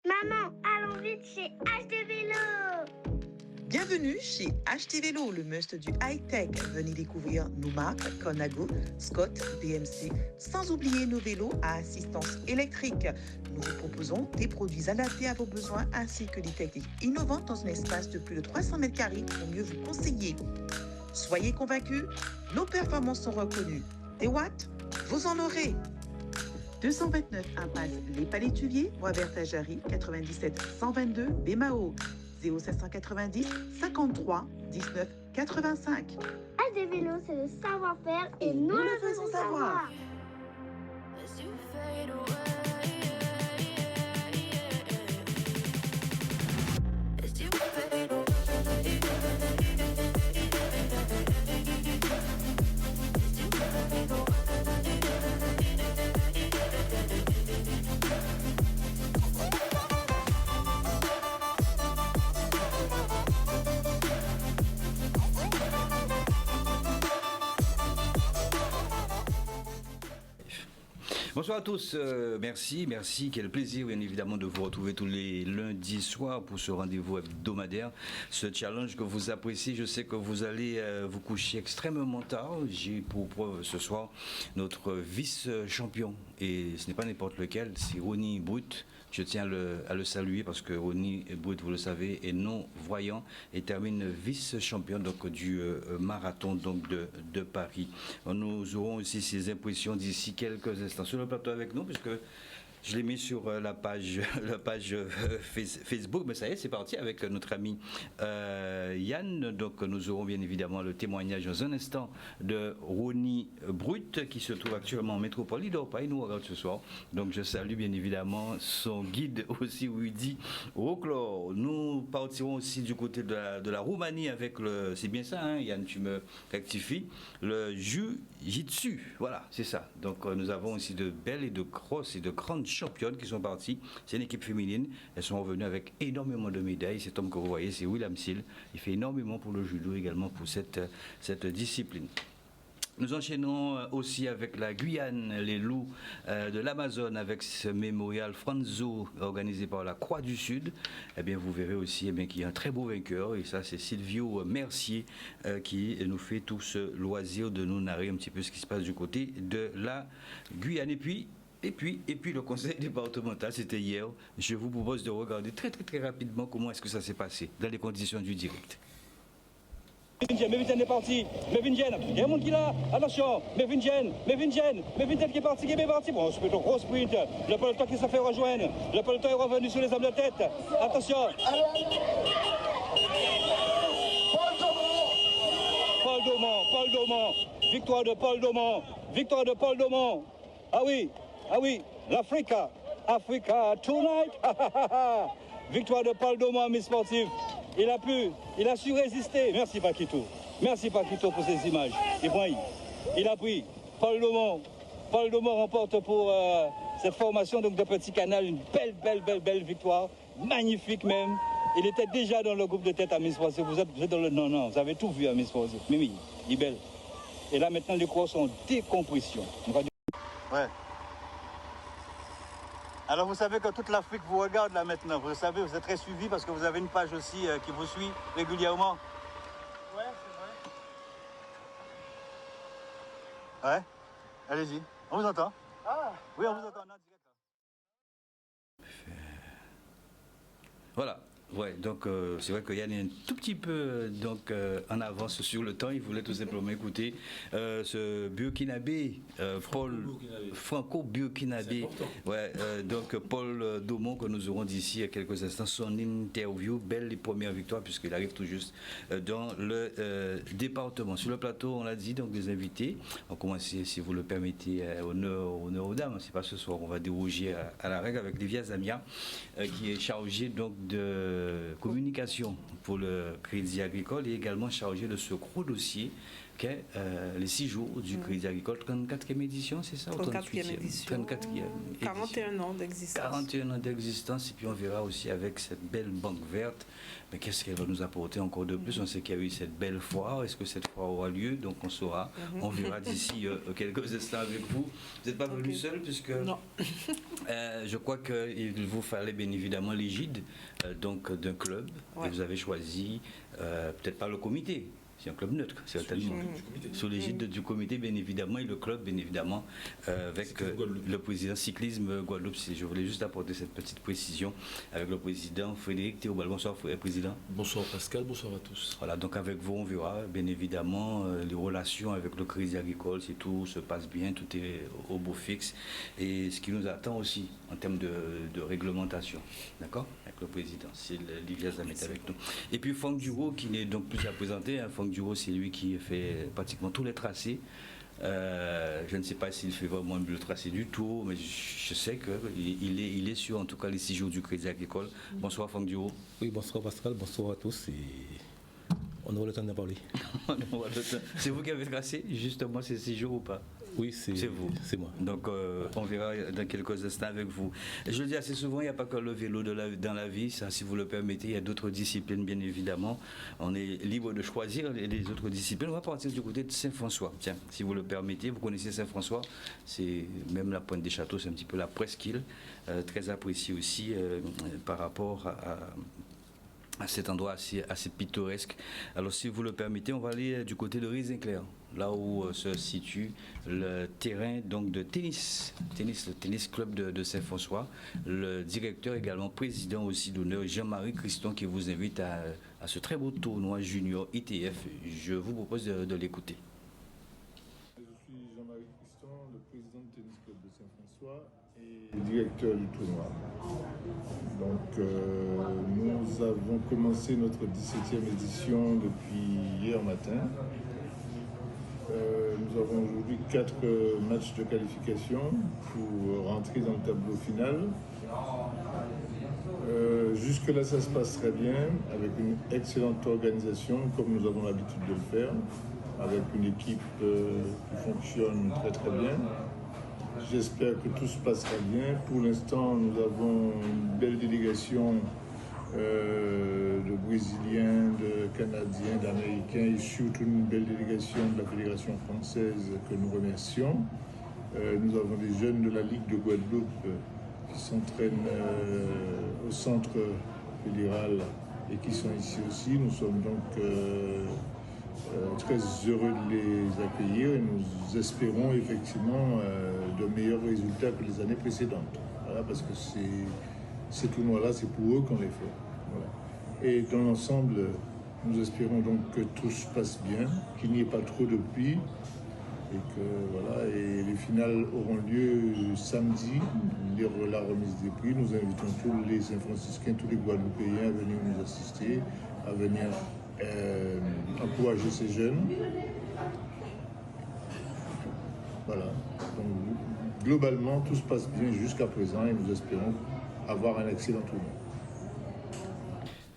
Maman, allons vite chez HD Vélo. Bienvenue chez HT Vélo, le must du high-tech. Venez découvrir nos marques Conago, Scott, BMC, sans oublier nos vélos à assistance électrique. Nous vous proposons des produits adaptés à vos besoins ainsi que des techniques innovantes dans un espace de plus de 300 mètres carrés pour mieux vous conseiller. Soyez convaincus, nos performances sont reconnues. Des watts, vous en aurez. 229 impasse Les Palétuviers, Bois-Vert-Jarry, 97 122 Bémao, 0790 53 19 85. HD Vélo, c'est le savoir-faire et nous le faisons savoir. Bonsoir à tous, merci, quel plaisir bien évidemment de vous retrouver tous les lundis soirs pour ce rendez-vous hebdomadaire, ce challenge que vous appréciez. Je sais que vous allez vous coucher extrêmement tard. J'ai pour preuve ce soir notre vice-champion, et ce n'est pas n'importe lequel, c'est Ronnie Brut. Je tiens à le saluer parce que Ronnie Brut, vous le savez, est non-voyant et termine vice-champion donc, du marathon donc, de Paris. Nous aurons aussi ses impressions d'ici quelques instants sur le plateau avec nous, puisque je l'ai mis sur la page Facebook, mais ça y est, c'est parti avec notre ami Yann. Donc nous aurons bien évidemment le témoignage dans un instant de Ronnie Brut qui se trouve actuellement en métropole. Il dort pas, il nous regarde ce soir. Donc je salue bien évidemment son guide aussi, Rudy Roclor. Nous partirons aussi du côté de la Roumanie avec le, c'est bien ça, hein, Yann, tu me rectifies, le Jiu-Jitsu. Voilà, c'est ça. Donc nous avons aussi de belles et de grosses et de grandes championnes qui sont parties. C'est une équipe féminine. Elles sont revenues avec énormément de médailles. Cet homme que vous voyez, c'est William Seal. Il fait énormément pour le judo, également pour cette discipline. Nous enchaînons aussi avec la Guyane, les loups de l'Amazone, avec ce mémorial Franzo organisé par la Croix du Sud. Eh bien, vous verrez aussi qu'il y a un très beau vainqueur, et ça, c'est Silvio Mercier qui nous fait tout ce loisir de nous narrer un petit peu ce qui se passe du côté de la Guyane. Et puis le conseil départemental, c'était hier. Je vous propose de regarder très rapidement comment est-ce que ça s'est passé dans les conditions du direct. Mévingen est parti, Mévingen, il y a un monde qui est là, attention, Mévingen qui est parti, bon, c'est plutôt gros sprint, le peloton qui s'est fait rejoindre, le peloton est revenu sur les hommes de tête, attention. Paul Daumont, victoire de Paul Daumont, ah oui, l'Africa, Africa tonight, victoire de Paul Daumont, Miss Sportive. Il a su résister. Merci Paquito pour ces images. Il a pris. Paul Daumont remporte pour cette formation donc, de Petit Canal une belle victoire. Magnifique même. Il était déjà dans le groupe de tête à Miss Sportive. Vous êtes dans le... Non, vous avez tout vu à Miss Sportive. Mimi, il est belle. Et là maintenant les courses sont en décompression. Ouais. Alors vous savez que toute l'Afrique vous regarde là maintenant, vous savez, vous êtes très suivis parce que vous avez une page aussi qui vous suit régulièrement. Ouais, c'est vrai. Ouais, allez-y, on vous entend. Ah. Oui, on vous entend en direct. Voilà. Ouais, donc c'est vrai que Yann est un tout petit peu donc en avance sur le temps. Il voulait tout simplement écouter ce burkinabé, franco-burkinabé. Ouais, donc Paul Daumont que nous aurons d'ici à quelques instants son interview, belle première victoire puisqu'il arrive tout juste dans le département. Sur le plateau, on l'a dit, donc des invités. On commence, si vous le permettez, honneur aux dames. C'est pas ce soir, on va déroger à la règle avec Livia Zamia qui est chargée donc de communication pour le Crédit Agricole et également chargé de ce gros dossier les 6 jours du Crédit Agricole, 34e édition, c'est ça? 34e édition, 41 ans d'existence. 41 ans d'existence, et puis on verra aussi avec cette belle banque verte, mais qu'est-ce qu'elle va nous apporter encore de plus? On sait qu'il y a eu cette belle foire, est-ce que cette foire aura lieu? Donc on saura, on verra d'ici quelques instants avec vous. Vous n'êtes pas venu seul, puisque je crois qu'il vous fallait bien évidemment l'égide donc d'un club, et vous avez choisi, peut-être pas le comité, c'est un club neutre, certainement. Sous l'égide du comité, bien évidemment, et le club, bien évidemment, avec le président cyclisme Guadeloupe. Je voulais juste apporter cette petite précision avec le président Frédéric Théobald. Bonsoir, président. Bonsoir Pascal, bonsoir à tous. Voilà, donc avec vous, on verra, bien évidemment, les relations avec le Crédit Agricole, si tout se passe bien, tout est au beau fixe. Et ce qui nous attend aussi en termes de réglementation, d'accord? Avec le président, c'est Livia Zamet avec nous. Et puis Franck Duro, qui n'est donc plus à présenter, hein. Franck Duro, c'est lui qui fait pratiquement tous les tracés. Je ne sais pas s'il fait vraiment le tracé du Tour, mais je sais qu'il est sur en tout cas les 6 jours du Crédit Agricole. Bonsoir Franck Duro. Oui, bonsoir Pascal, bonsoir à tous. Et on aura le temps d'en parler. C'est vous qui avez tracé justement ces 6 jours ou pas? Oui, c'est vous. C'est moi. Donc on verra dans quelques instants avec vous. Je le dis assez souvent, il n'y a pas que le vélo dans la vie, ça, si vous le permettez, il y a d'autres disciplines bien évidemment. On est libre de choisir les autres disciplines. On va partir du côté de Saint-François. Tiens, si vous le permettez, vous connaissez Saint-François, c'est même la Pointe des Châteaux, c'est un petit peu la presqu'île, très appréciée aussi par rapport à cet endroit assez pittoresque. Alors si vous le permettez, on va aller du côté de Rizinclair, là où se situe le terrain donc de tennis, le tennis club de Saint-François. Le directeur, également président aussi d'honneur, Jean-Marie Christon, qui vous invite à ce très beau tournoi junior ITF. Je vous propose de l'écouter. Je suis Jean-Marie Christon, le président du tennis club de Saint-François et directeur du tournoi. Donc nous avons commencé notre 17e édition depuis hier matin. Nous avons aujourd'hui 4 matchs de qualification pour rentrer dans le tableau final. Jusque-là, ça se passe très bien, avec une excellente organisation, comme nous avons l'habitude de le faire, avec une équipe qui fonctionne très très bien. J'espère que tout se passera bien. Pour l'instant, nous avons une belle délégation de Brésiliens, de Canadiens, d'Américains et surtout une belle délégation de la Fédération française que nous remercions. Nous avons des jeunes de la Ligue de Guadeloupe qui s'entraînent au centre fédéral et qui sont ici aussi. Nous sommes donc très heureux de les accueillir et nous espérons effectivement de meilleurs résultats que les années précédentes. Voilà, parce que ces tournois-là, c'est pour eux qu'on les fait. Voilà. Et dans l'ensemble, nous espérons donc que tout se passe bien, qu'il n'y ait pas trop de pluie et que voilà. Et les finales auront lieu samedi, la remise des prix. Nous invitons tous les Saint-Franciscains, tous les Guadeloupéens à venir nous assister, à venir encourager ces jeunes. Voilà. Donc, globalement, tout se passe bien jusqu'à présent et nous espérons avoir un excellent tournoi.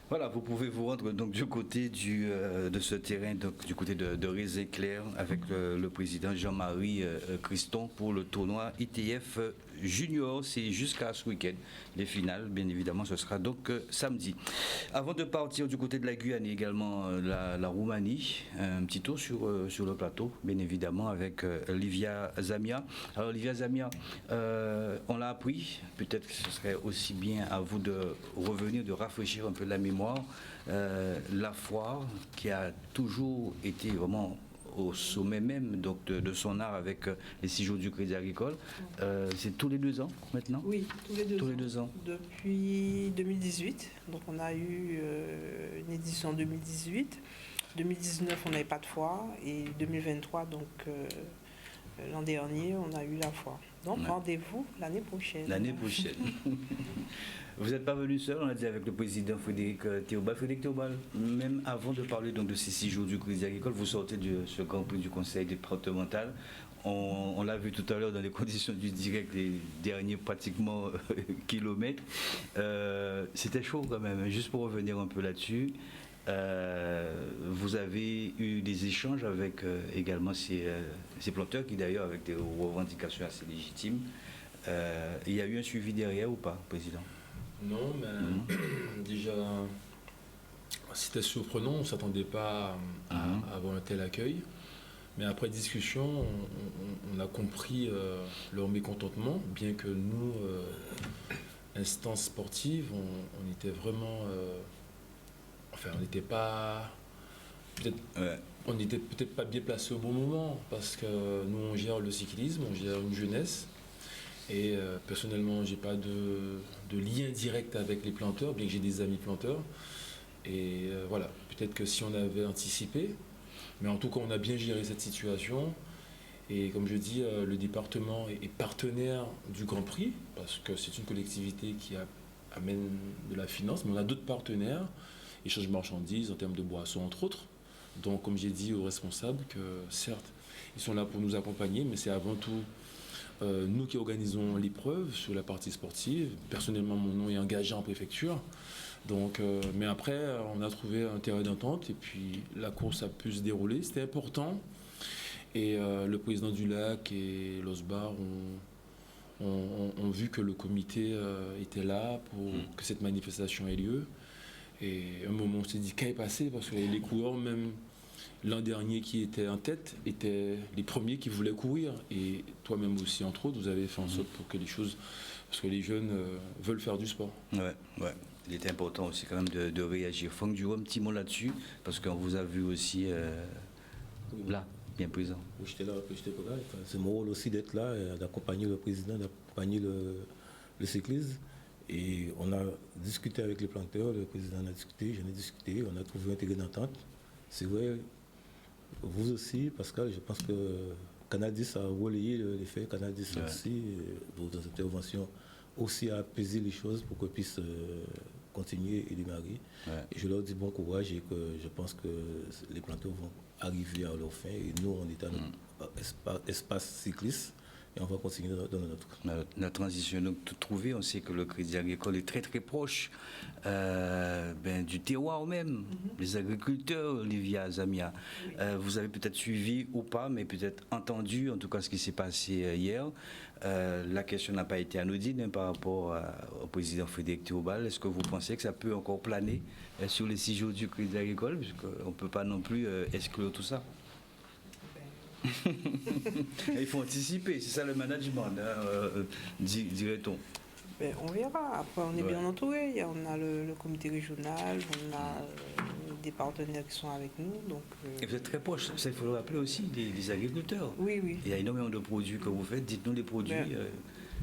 Voilà, vous pouvez vous rendre donc du côté de ce terrain, donc du côté de Rizinclair, avec le président Jean-Marie Christon pour le tournoi ITF Junior. C'est jusqu'à ce week-end. Les finales, bien évidemment, ce sera donc samedi. Avant de partir du côté de la Guyane et également la Roumanie, un petit tour sur le plateau, bien évidemment, avec Livia Zamia. Alors, Livia Zamia, on l'a appris, peut-être que ce serait aussi bien à vous de revenir, de rafraîchir un peu la mémoire. La foire qui a toujours été vraiment au sommet même donc de son art avec les 6 jours du Crédit Agricole. C'est tous les 2 ans maintenant? Oui, tous les 2 ans. ans. Depuis 2018, donc on a eu une édition en 2018. 2019, on n'avait pas de foire. Et 2023, donc l'an dernier, on a eu la foire. Donc rendez-vous l'année prochaine. L'année prochaine. Vous n'êtes pas venu seul, on a dit avec le président Frédéric Théobald. Frédéric Théobald, même avant de parler donc de ces 6 jours du Crédit Agricole, vous sortez de ce Grand Prix du Conseil départemental. On l'a vu tout à l'heure dans les conditions du direct, les derniers pratiquement kilomètres. C'était chaud quand même, juste pour revenir un peu là-dessus. Vous avez eu des échanges avec également ces planteurs qui d'ailleurs avec des revendications assez légitimes. Il y a eu un suivi derrière ou pas, Président? Non, mais déjà, c'était surprenant, on ne s'attendait pas à avoir un tel accueil. Mais après discussion, on a compris leur mécontentement, bien que nous, instance sportive, on était vraiment... enfin, on n'était pas... On n'était peut-être pas bien placé au bon moment, parce que nous, on gère le cyclisme, on gère une jeunesse. Et personnellement, j'ai pas de lien direct avec les planteurs, bien que j'ai des amis planteurs. Et voilà, peut-être que si on avait anticipé, mais en tout cas, on a bien géré cette situation. Et comme je dis, le département est partenaire du Grand Prix, parce que c'est une collectivité qui amène de la finance, mais on a d'autres partenaires, échange de marchandises, en termes de boissons, entre autres. Donc, comme j'ai dit aux responsables, que certes, ils sont là pour nous accompagner, mais c'est avant tout nous qui organisons l'épreuve sur la partie sportive. Personnellement, mon nom est engagé en préfecture. Donc, mais après, on a trouvé un terrain d'entente et puis la course a pu se dérouler. C'était important. Et le président du lac et l'OSBAR ont vu que le comité était là pour que cette manifestation ait lieu. Et à un moment, on s'est dit, qu'est-ce qui est passé? Parce que les coureurs, même l'an dernier qui était en tête, étaient les premiers qui voulaient courir. Et toi-même aussi, entre autres, vous avez fait en sorte pour que les choses... Parce que les jeunes veulent faire du sport. Ouais. Il était important aussi quand même de réagir. Franck Duron, un petit mot là-dessus, parce qu'on vous a vu aussi là, bien présent. Oui, j'étais là, j'étais pas là. C'est mon rôle aussi d'être là, d'accompagner le président, d'accompagner le cyclisme. Et on a discuté avec les planteurs, le président en a discuté, j'en ai discuté, on a trouvé un terrain d'entente. C'est vrai, vous aussi, Pascal, je pense que Canal 10 a relayé les faits, Canal 10 aussi, vos interventions aussi a apaisé les choses pour qu'on puisse continuer et démarrer. Ouais. Et je leur dis bon courage et que je pense que les planteurs vont arriver à leur fin et nous on est à notre espace cycliste et on va continuer dans notre. La transition donc tout trouvé, on sait que le Crédit Agricole est très très proche du terroir même, les agriculteurs, Olivia Zamia. Vous avez peut-être suivi ou pas, mais peut-être entendu en tout cas ce qui s'est passé hier. La question n'a pas été anodine par rapport au président Frédéric Théobald. Est-ce que vous pensez que ça peut encore planer sur les 6 jours du Crédit Agricole, puisqu'on ne peut pas non plus exclure tout ça? Il faut anticiper, c'est ça le management, dirait-on. On verra. Après, on est bien entouré. On a le comité régional, on a des partenaires qui sont avec nous. Donc, Et vous êtes très proche, ça il faut le rappeler aussi, des agriculteurs. Oui. Il y a énormément de produits que vous faites. Dites-nous les produits,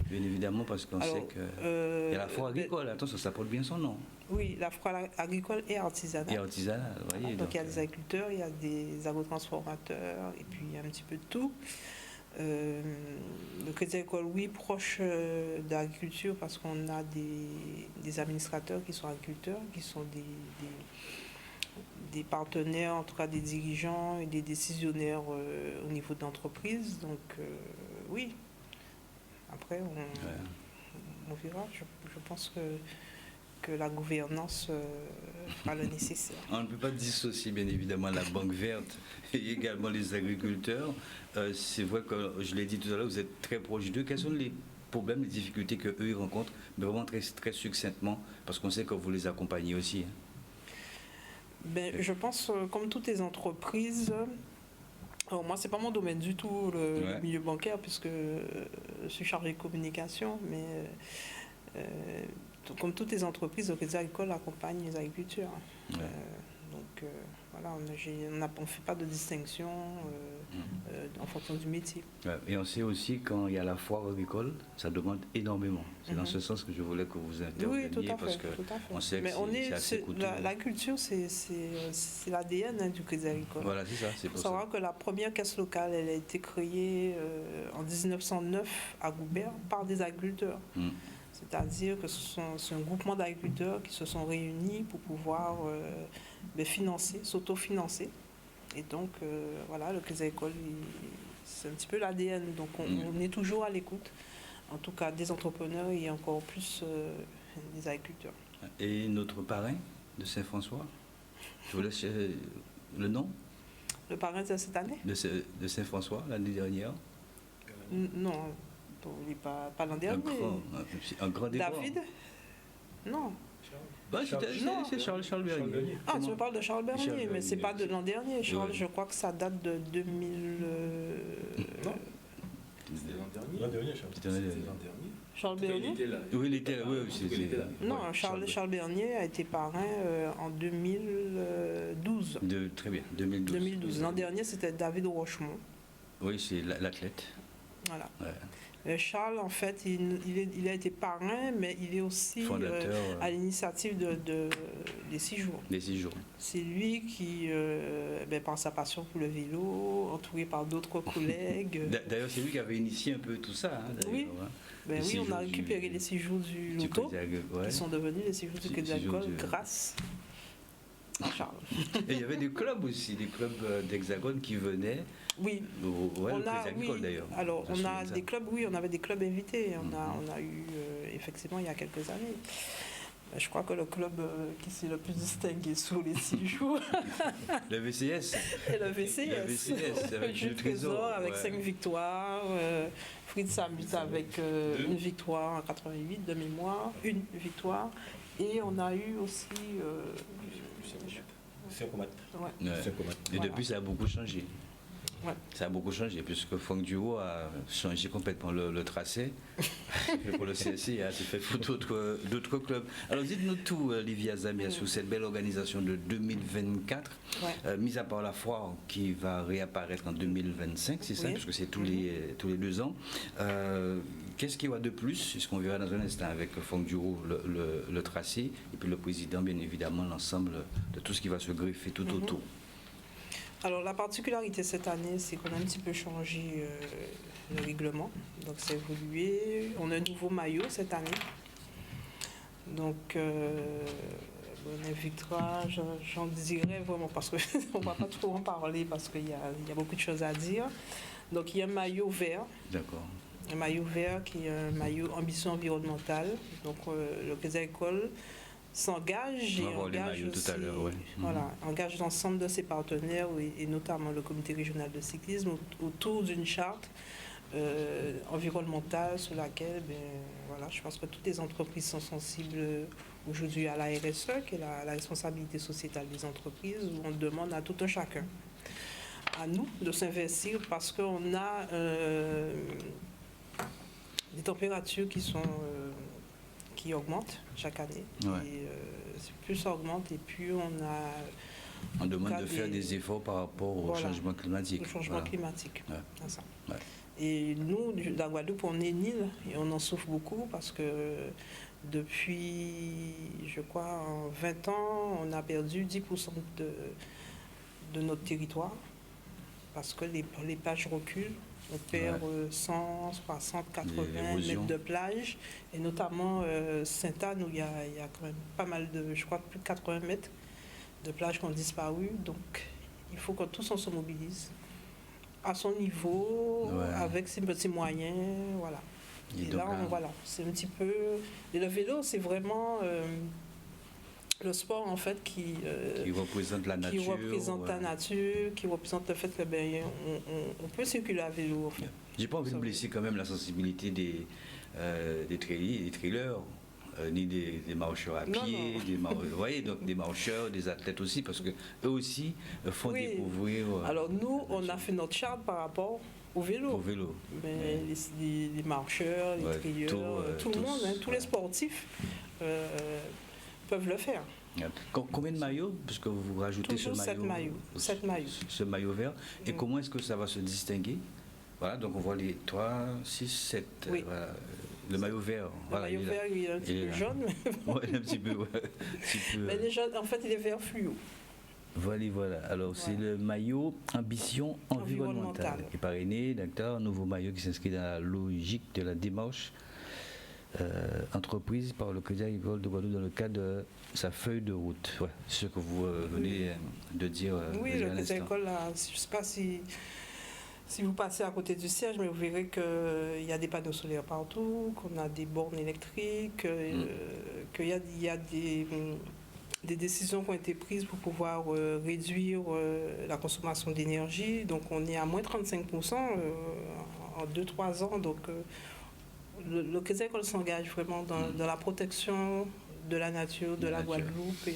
bien évidemment, parce qu'on sait qu'il y a la foire agricole. Attention, ça porte bien son nom. Oui, la foire agricole et artisanale. Vous voyez. Donc il y a des agriculteurs, il y a des agrotransformateurs, et puis un petit peu de tout. Le Crédit Agricole, oui, proche de l'agriculture, parce qu'on a des administrateurs qui sont agriculteurs, qui sont des partenaires, en tout cas des dirigeants et des décisionnaires au niveau de l'entreprise. Donc oui, après on verra. Je pense que la gouvernance fera le nécessaire. On ne peut pas dissocier bien évidemment la Banque verte et également les agriculteurs. C'est vrai que, je l'ai dit tout à l'heure, vous êtes très proche d'eux. Quels sont les problèmes, les difficultés qu'eux ils rencontrent, mais vraiment très, très succinctement, parce qu'on sait que vous les accompagnez aussi. Je pense, comme toutes les entreprises, alors moi, c'est pas mon domaine du tout, le milieu bancaire, puisque je suis chargée de communication, mais comme toutes les entreprises, le Crédit Agricole accompagne les agriculteurs. Donc voilà, on ne fait pas de distinction en fonction du métier. Et on sait aussi quand il y a la foire agricole, ça demande énormément. C'est dans ce sens que je voulais que vous interveniez. Oui, tout à fait, parce que on sait que c'est assez coûteux. L'agriculture, c'est l'ADN du Crédit Agricole. Voilà, c'est ça. Il faut savoir que la première caisse locale, elle a été créée en 1909 à Goubert par des agriculteurs. C'est-à-dire que c'est un groupement d'agriculteurs qui se sont réunis pour pouvoir financer, s'autofinancer. Et donc, voilà, le Crédit Agricole, c'est un petit peu l'ADN. Donc, on est toujours à l'écoute, en tout cas des entrepreneurs et encore plus des agriculteurs. Et notre parrain de Saint-François, Je vous laisse le nom Le parrain de cette année? de Saint-François, l'année dernière. Non, il n'est pas l'an dernier. Un grand débat. David? Non. Bah, c'est Charles Bernier. Ah, tu me parles de Charles Bernier, Charles mais c'est Bernier, pas de l'an dernier. Charles, ouais. je crois que ça date de 2000. Non. C'était l'an dernier. L'an dernier, C'était l'an dernier. Charles Bernier? Oui, il était là. Oui, Il était là. Non, ouais, Charles Bernier a été parrain en 2012. Très bien, 2012. 2012. L'an dernier, c'était David Rochemont. Oui, c'est l'athlète. Voilà. Ouais. Charles, en fait, il a été parrain, mais il est aussi Fondateur, à l'initiative des 6 jours. Des 6 jours. C'est lui qui, par sa passion pour le vélo, entouré par d'autres collègues. D'ailleurs, c'est lui qui avait initié un peu tout ça. Hein, Oui. hein. Oui, on a récupéré les 6 jours du Loto, qui sont devenus les 6 jours du Crédit Agricole grâce à Charles. Et il y avait des clubs aussi, des clubs d'Hexagone qui venaient. Oui, au Crédit Agricole d'ailleurs. Alors, on a des clubs, on avait des clubs invités. On a eu, effectivement, il y a quelques années. Je crois que le club qui s'est le plus distingué sur les 6 jours. Le VCS. Et le VCS. Le VCS avec Jules Trésor avec 5 victoires. Fritz Samut avec une victoire en 88 de mémoire, une victoire. Et on a eu aussi. Et depuis, ça a beaucoup changé. Ouais. Ça a beaucoup changé, puisque Franck Duo a changé complètement le tracé. Pour le CSI, il a fait pour d'autres clubs. Alors dites-nous tout, Livia Zamia, sur cette belle organisation de 2024, mis à part la foire qui va réapparaître en 2025, c'est ça, puisque c'est tous les 2 ans. Qu'est-ce qu'il y aura de plus? C'est ce qu'on verra dans un instant avec Franck Duo, le tracé, et puis le président, bien évidemment, l'ensemble de tout ce qui va se greffer tout autour. Alors la particularité cette année, c'est qu'on a un petit peu changé le règlement, donc c'est évolué. On a un nouveau maillot cette année, donc victoire, j'en dirais vraiment parce qu'on ne va pas trop en parler parce qu'il y a beaucoup de choses à dire. Donc il y a un maillot vert. D'accord. Un maillot vert qui est un maillot ambition environnementale. Donc le Crédit Agricole s'engage et engage aussi, engage l'ensemble de ses partenaires et notamment le comité régional de cyclisme autour d'une charte environnementale sur laquelle je pense que toutes les entreprises sont sensibles aujourd'hui à la RSE, qui est la responsabilité sociétale des entreprises, où on demande à tout un chacun, à nous, de s'investir parce qu'on a des températures qui augmentent chaque année. Et plus ça augmente et plus on demande de faire des efforts par rapport au changement climatique. Au changement climatique. Ça. Et nous, la Guadeloupe, on est une île et on en souffre beaucoup parce que depuis, je crois, en 20 ans, on a perdu 10% de notre territoire parce que les plages reculent. On perd 100, 60, 80 mètres de plage, et notamment Sainte-Anne, où il y a quand même pas mal de, je crois, plus de 80 mètres de plage qui ont disparu. Donc, il faut que tous on se mobilise à son niveau, avec ses petits moyens, voilà. Et là, c'est un petit peu... Et le vélo, c'est vraiment... le sport en fait qui représente la nature, la nature, qui représente le fait que on peut circuler à vélo. En fait. J'ai pas envie de blesser quand même la sensibilité des trailers, ni des marcheurs à pied, donc des marcheurs, des athlètes aussi, parce que eux aussi font découvrir. Alors nous, on a fait notre charte par rapport au vélo. Mais les marcheurs, les trailers, tout le monde, tous les sportifs. Peuvent le faire. Combien de maillots, puisque vous rajoutez toujours ce maillot, 7 maillots. Ce maillot vert. Et comment est-ce que ça va se distinguer? Voilà, donc on voit les 3, 6, 7. Voilà. Le maillot vert. Le maillot vert, il est un petit peu jaune. Oui, un petit peu. Mais il est jaune, en fait, il est vert fluo. Voilà. Alors, c'est le maillot ambition environnementale qui est parrainé, d'accord, nouveau maillot qui s'inscrit dans la logique de la démarche entreprise par le Crédit Agricole de Guadeloupe dans le cadre de sa feuille de route. C'est ce que vous venez de dire. Oui, le Crédit Agricole, je ne sais pas si vous passez à côté du siège, mais vous verrez qu'il y a des panneaux solaires partout, qu'on a des bornes électriques, qu'il y a des décisions qui ont été prises pour pouvoir réduire la consommation d'énergie. Donc on est à moins 35% en 2-3 ans. Donc le Crédit Agricole s'engage vraiment dans la protection de la nature, de la Guadeloupe. Et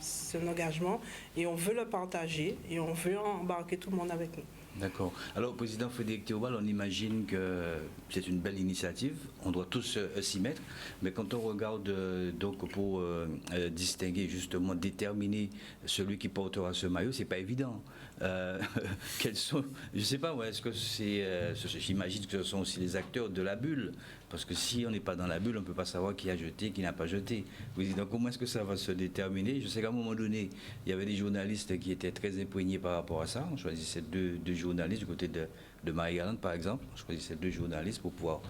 c'est un engagement et on veut le partager et on veut embarquer tout le monde avec nous. D'accord. Alors, Président Frédéric Théobald, on imagine que c'est une belle initiative, on doit tous s'y mettre, mais quand on regarde donc pour distinguer, justement, déterminer celui qui portera ce maillot, c'est pas évident. Quels sont, je sais pas, est-ce que c'est, j'imagine que ce sont aussi les acteurs de la bulle, parce que si on n'est pas dans la bulle, on ne peut pas savoir qui a jeté, qui n'a pas jeté. Président, comment est-ce que ça va se déterminer? Je sais qu'à un moment donné, il y avait des journalistes qui étaient très imprégnés par rapport à ça. On choisissait deux journalistes du côté de Marie-Galante, par exemple. On choisissait 2 journalistes pour pouvoir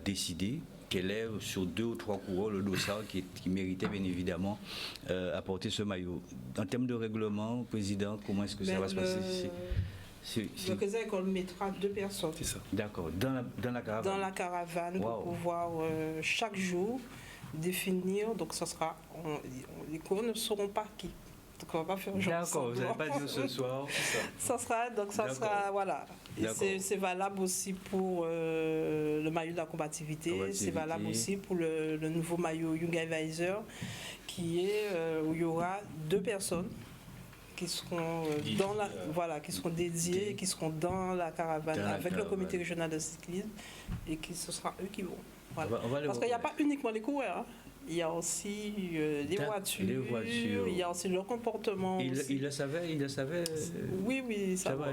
décider quel est sur 2 ou 3 coureurs le dossard qui méritait bien évidemment apporter ce maillot. En termes de règlement, Président, comment est-ce que ça va se passer? Le Crédit Agricole mettra 2 personnes. C'est ça. D'accord, dans la caravane. Dans la caravane, Wow. pour pouvoir chaque jour définir. Donc ça sera, les coureurs ne sauront pas qui. Donc on va pas faire genre D'accord, vous n'allez pas dire ce soir. Ça sera, voilà. Et c'est valable aussi pour le maillot de la combativité. C'est valable aussi pour le nouveau maillot Young Advisor, qui est où il y aura 2 personnes qui seront qui seront dédiées et qui seront dans la caravane avec le comité régional de cyclisme et ce sera eux qui vont. Voilà. Parce qu'il n'y a pas uniquement les coureurs. Hein. Il y a aussi les voitures, il y a aussi leur comportement. Il le savait. Oui, ça va.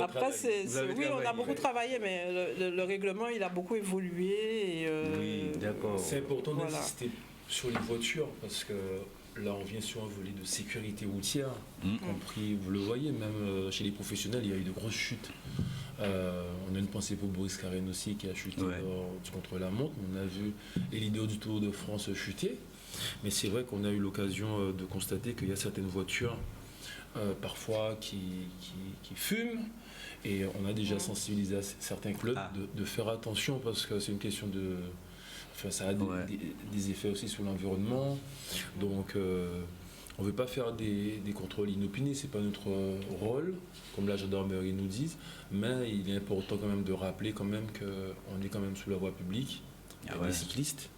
Après, on a beaucoup travaillé, mais le règlement, il a beaucoup évolué. Oui, d'accord. C'est important d'insister sur les voitures, parce que là, on vient sur un volet de sécurité routière, compris, vous le voyez, même chez les professionnels, il y a eu de grosses chutes. On a une pensée pour Boris Carène aussi, qui a chuté du contre-la-montre. On a vu les leaders du Tour de France chuter. Mais c'est vrai qu'on a eu l'occasion de constater qu'il y a certaines voitures, parfois, qui fument. Et on a déjà sensibilisé certains clubs de faire attention, parce que c'est une question de... Enfin, ça a des effets aussi sur l'environnement. Donc, on ne veut pas faire des contrôles inopinés, ce n'est pas notre rôle, comme la gendarmerie nous dit, mais il est important quand même de rappeler quand même qu'on est quand même sous la voie publique, il y a des cyclistes,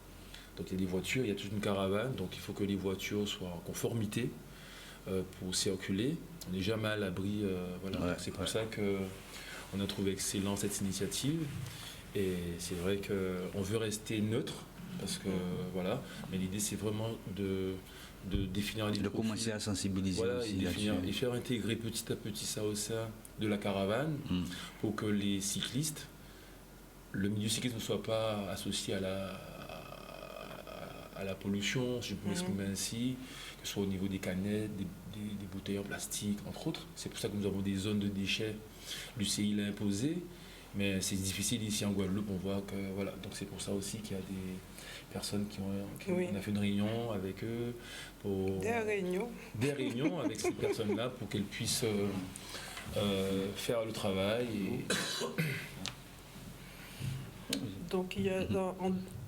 donc il y a des voitures, il y a toute une caravane, donc il faut que les voitures soient en conformité pour circuler. On n'est jamais à l'abri, c'est pour ça qu'on a trouvé excellent cette initiative. Et c'est vrai qu'on veut rester neutre, parce que voilà, mais l'idée c'est vraiment de définir les profils. De commencer à sensibiliser aussi et faire intégrer petit à petit ça au sein de la caravane pour que les cyclistes, le milieu cycliste ne soit pas associé à la pollution, si je peux m'exprimer ainsi, que ce soit au niveau des canettes, des bouteilles en plastique, entre autres. C'est pour ça que nous avons des zones de déchets. L'UCI l'a imposé. Mais c'est difficile ici en Guadeloupe, on voit que voilà, donc c'est pour ça aussi qu'il y a des personnes on a fait une réunion avec eux des réunions avec ces personnes-là pour qu'elles puissent faire le travail. Donc il y a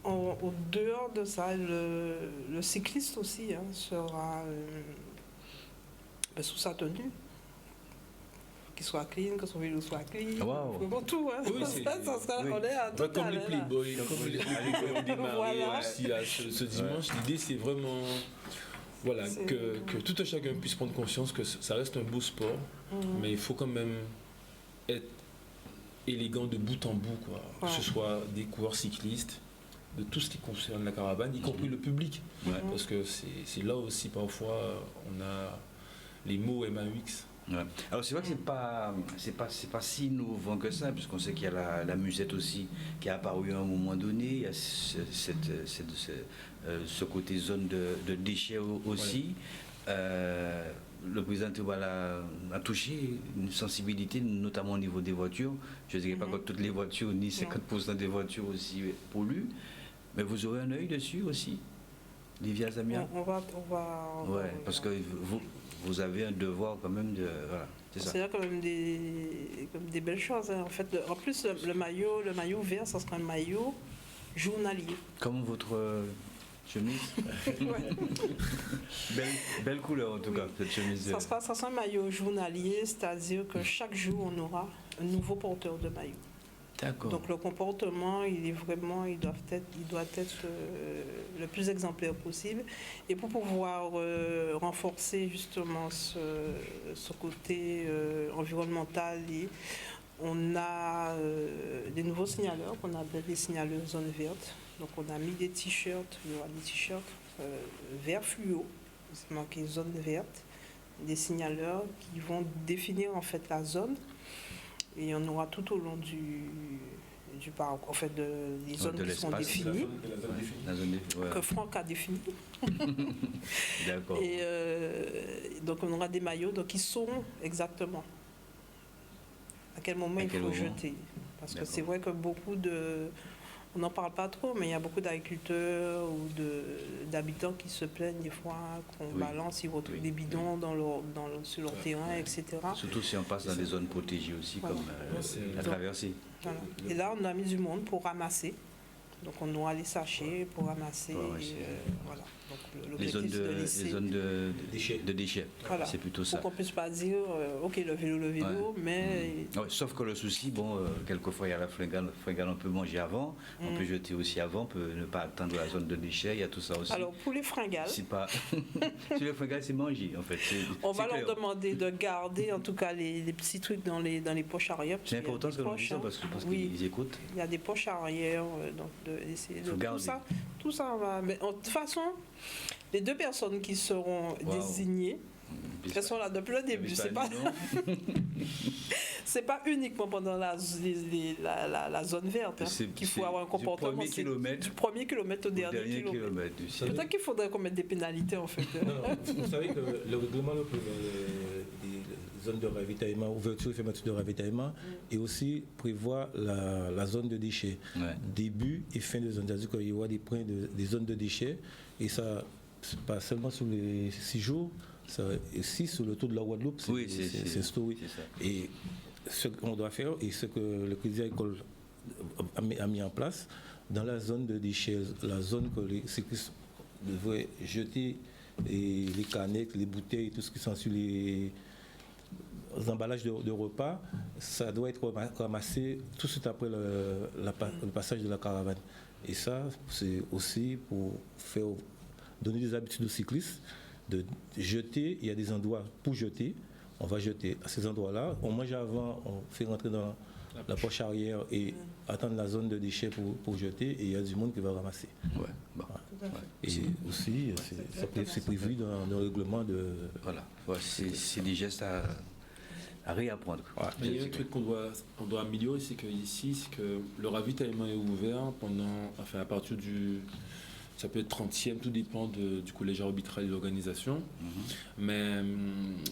au dehors de ça, le cycliste aussi sera sous sa tenue. Qu'il soit clean, que son vélo soit clean. Wow. Vraiment tout. Hein. Oui, on est à tout comme les Playboys, comme les démarré aussi ce dimanche. L'idée, c'est vraiment que tout un chacun puisse prendre conscience que ça reste un beau sport, mais il faut quand même être élégant de bout en bout, quoi. Que ce soit des coureurs cyclistes, de tout ce qui concerne la caravane, y compris le public. Parce que c'est là aussi, parfois, on a les mots MAX. Ouais. Alors c'est vrai que c'est pas si innovant que ça, puisqu'on sait qu'il y a la musette aussi qui a apparu à un moment donné, il y a ce côté zone de déchets aussi. Le président Théobald a touché une sensibilité, notamment au niveau des voitures. Je ne dirais pas que toutes les voitures, ni 50% des voitures aussi polluent, mais vous aurez un œil dessus aussi, Livia Zamia. On va parce que vous avez un devoir quand même de... Voilà, c'est là quand même des belles choses. Hein. En fait, en plus, le maillot vert, ça sera un maillot journalier. Comme votre chemise. Belle couleur en tout cas, cette chemise. Ça sera un maillot journalier, c'est-à-dire que chaque jour, on aura un nouveau porteur de maillot. D'accord. Donc le comportement, il doit être le plus exemplaire possible. Et pour pouvoir renforcer justement ce côté environnemental, on a des nouveaux signaleurs qu'on appelle des signaleurs zone verte. Donc on a mis des t-shirts, il y aura des t-shirts vert fluo, c'est marqué zone verte, des signaleurs qui vont définir en fait la zone. Et on aura tout au long du parc, en fait, des zones qui sont définies, que Franck a définies. D'accord. Et donc on aura des maillots donc, qui sauront exactement à quel moment il faut jeter. Parce que c'est vrai que beaucoup de... On n'en parle pas trop, mais il y a beaucoup d'agriculteurs ou d'habitants qui se plaignent des fois qu'on balance, ils retrouvent des bidons sur leur terrain, etc. Surtout si on passe dans des zones protégées aussi, comme la traversée. Voilà. Et là, on a mis du monde pour ramasser. Donc on aura les sachets pour ramasser. Voilà. Donc, les zones de déchets. Voilà. C'est plutôt ça. Pour qu'on puisse pas dire, ok, le vélo, mais... Ouais, sauf que le souci, bon, quelquefois il y a la fringale, on peut manger avant, on peut jeter aussi avant, on peut ne pas attendre la zone de déchets, il y a tout ça aussi. Alors pour les fringales... C'est pas... sur les fringales, c'est manger en fait. On va leur demander de garder en tout cas les petits trucs dans les poches arrière. C'est important ce que l'on dit ça parce qu'ils écoutent. Il y a des poches arrière, donc d'essayer de tout ça, on va... Mais de toute façon, les deux personnes qui seront désignées, elles sont là depuis le début. C'est pas uniquement pendant la zone verte qu'il faut avoir un comportement. Du premier kilomètre au dernier kilomètre. Peut-être qu'il faudrait qu'on mette des pénalités en fait. Non, vous savez que le règlement des zones de ravitaillement, ouverture et fermeture de ravitaillement, et aussi prévoit la zone de déchets. Ouais. Début et fin de zone. C'est-à-dire qu'il y aura des points des zones de déchets, et ça, pas seulement sur les 6 jours, ça, aussi sur le tour de la Guadeloupe, c'est story. Et ce qu'on doit faire, et ce que le Crédit Agricole a mis en place, dans la zone de déchets, la zone que les cyclistes devraient jeter, et les canettes, les bouteilles, tout ce qui sont sur les emballages de repas, ça doit être ramassé tout de suite après le passage de la caravane. Et ça, c'est aussi pour donner des habitudes aux cyclistes de jeter. Il y a des endroits pour jeter. On va jeter à ces endroits-là. On mange avant, on fait rentrer dans la poche arrière et attendre la zone de déchets pour jeter. Et il y a du monde qui va ramasser. Ouais, bon. Ouais. Et aussi, c'est prévu dans le règlement de... Voilà, c'est des gestes à réapprendre. Ouais. Mais il y a un truc qu'on doit améliorer, c'est que ici, le ravitaillement est ouvert à partir du... Ça peut être 30e, tout dépend du collège arbitral et de l'organisation. Mais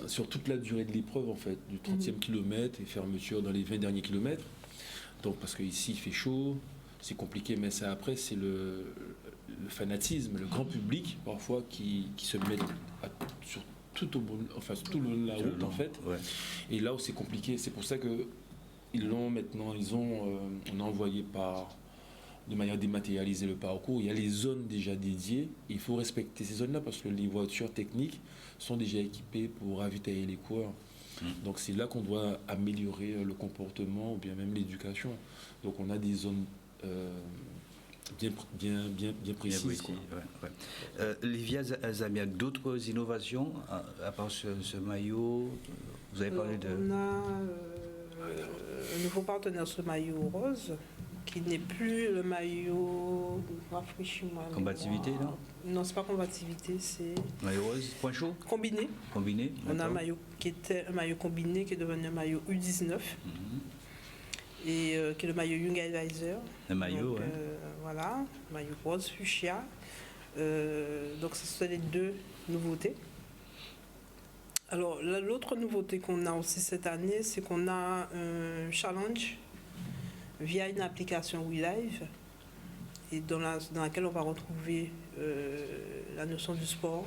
sur toute la durée de l'épreuve, en fait, du 30e kilomètre et fermeture dans les 20 derniers kilomètres. Donc, parce qu'ici, il fait chaud, c'est compliqué, mais ça, après, c'est le fanatisme, le grand public, parfois, qui se met sur tout le long de la route, en fait. Ouais. Et là où c'est compliqué, c'est pour ça que on a envoyé de manière dématérialisée le parcours. Il y a les zones déjà dédiées. Il faut respecter ces zones-là parce que les voitures techniques sont déjà équipées pour ravitailler les coureurs. Donc c'est là qu'on doit améliorer le comportement ou bien même l'éducation. Donc on a des zones bien précises. Livia Zamia, d'autres innovations à part ce maillot? Vous avez parlé de... On a un nouveau partenaire, ce maillot rose, qui n'est plus le maillot... Combativité, non? Non, c'est pas combativité, c'est... Maillot rose, point chaud? Combiné. On a un maillot qui était un maillot combiné, qui est devenu un maillot U19, et qui est le maillot Young Advisor. Le maillot, donc, voilà, maillot rose fuchsia. Donc, ce sont les deux nouveautés. Alors, l'autre nouveauté qu'on a aussi cette année, c'est qu'on a un challenge via une application WeLive, et dans laquelle on va retrouver la notion du sport,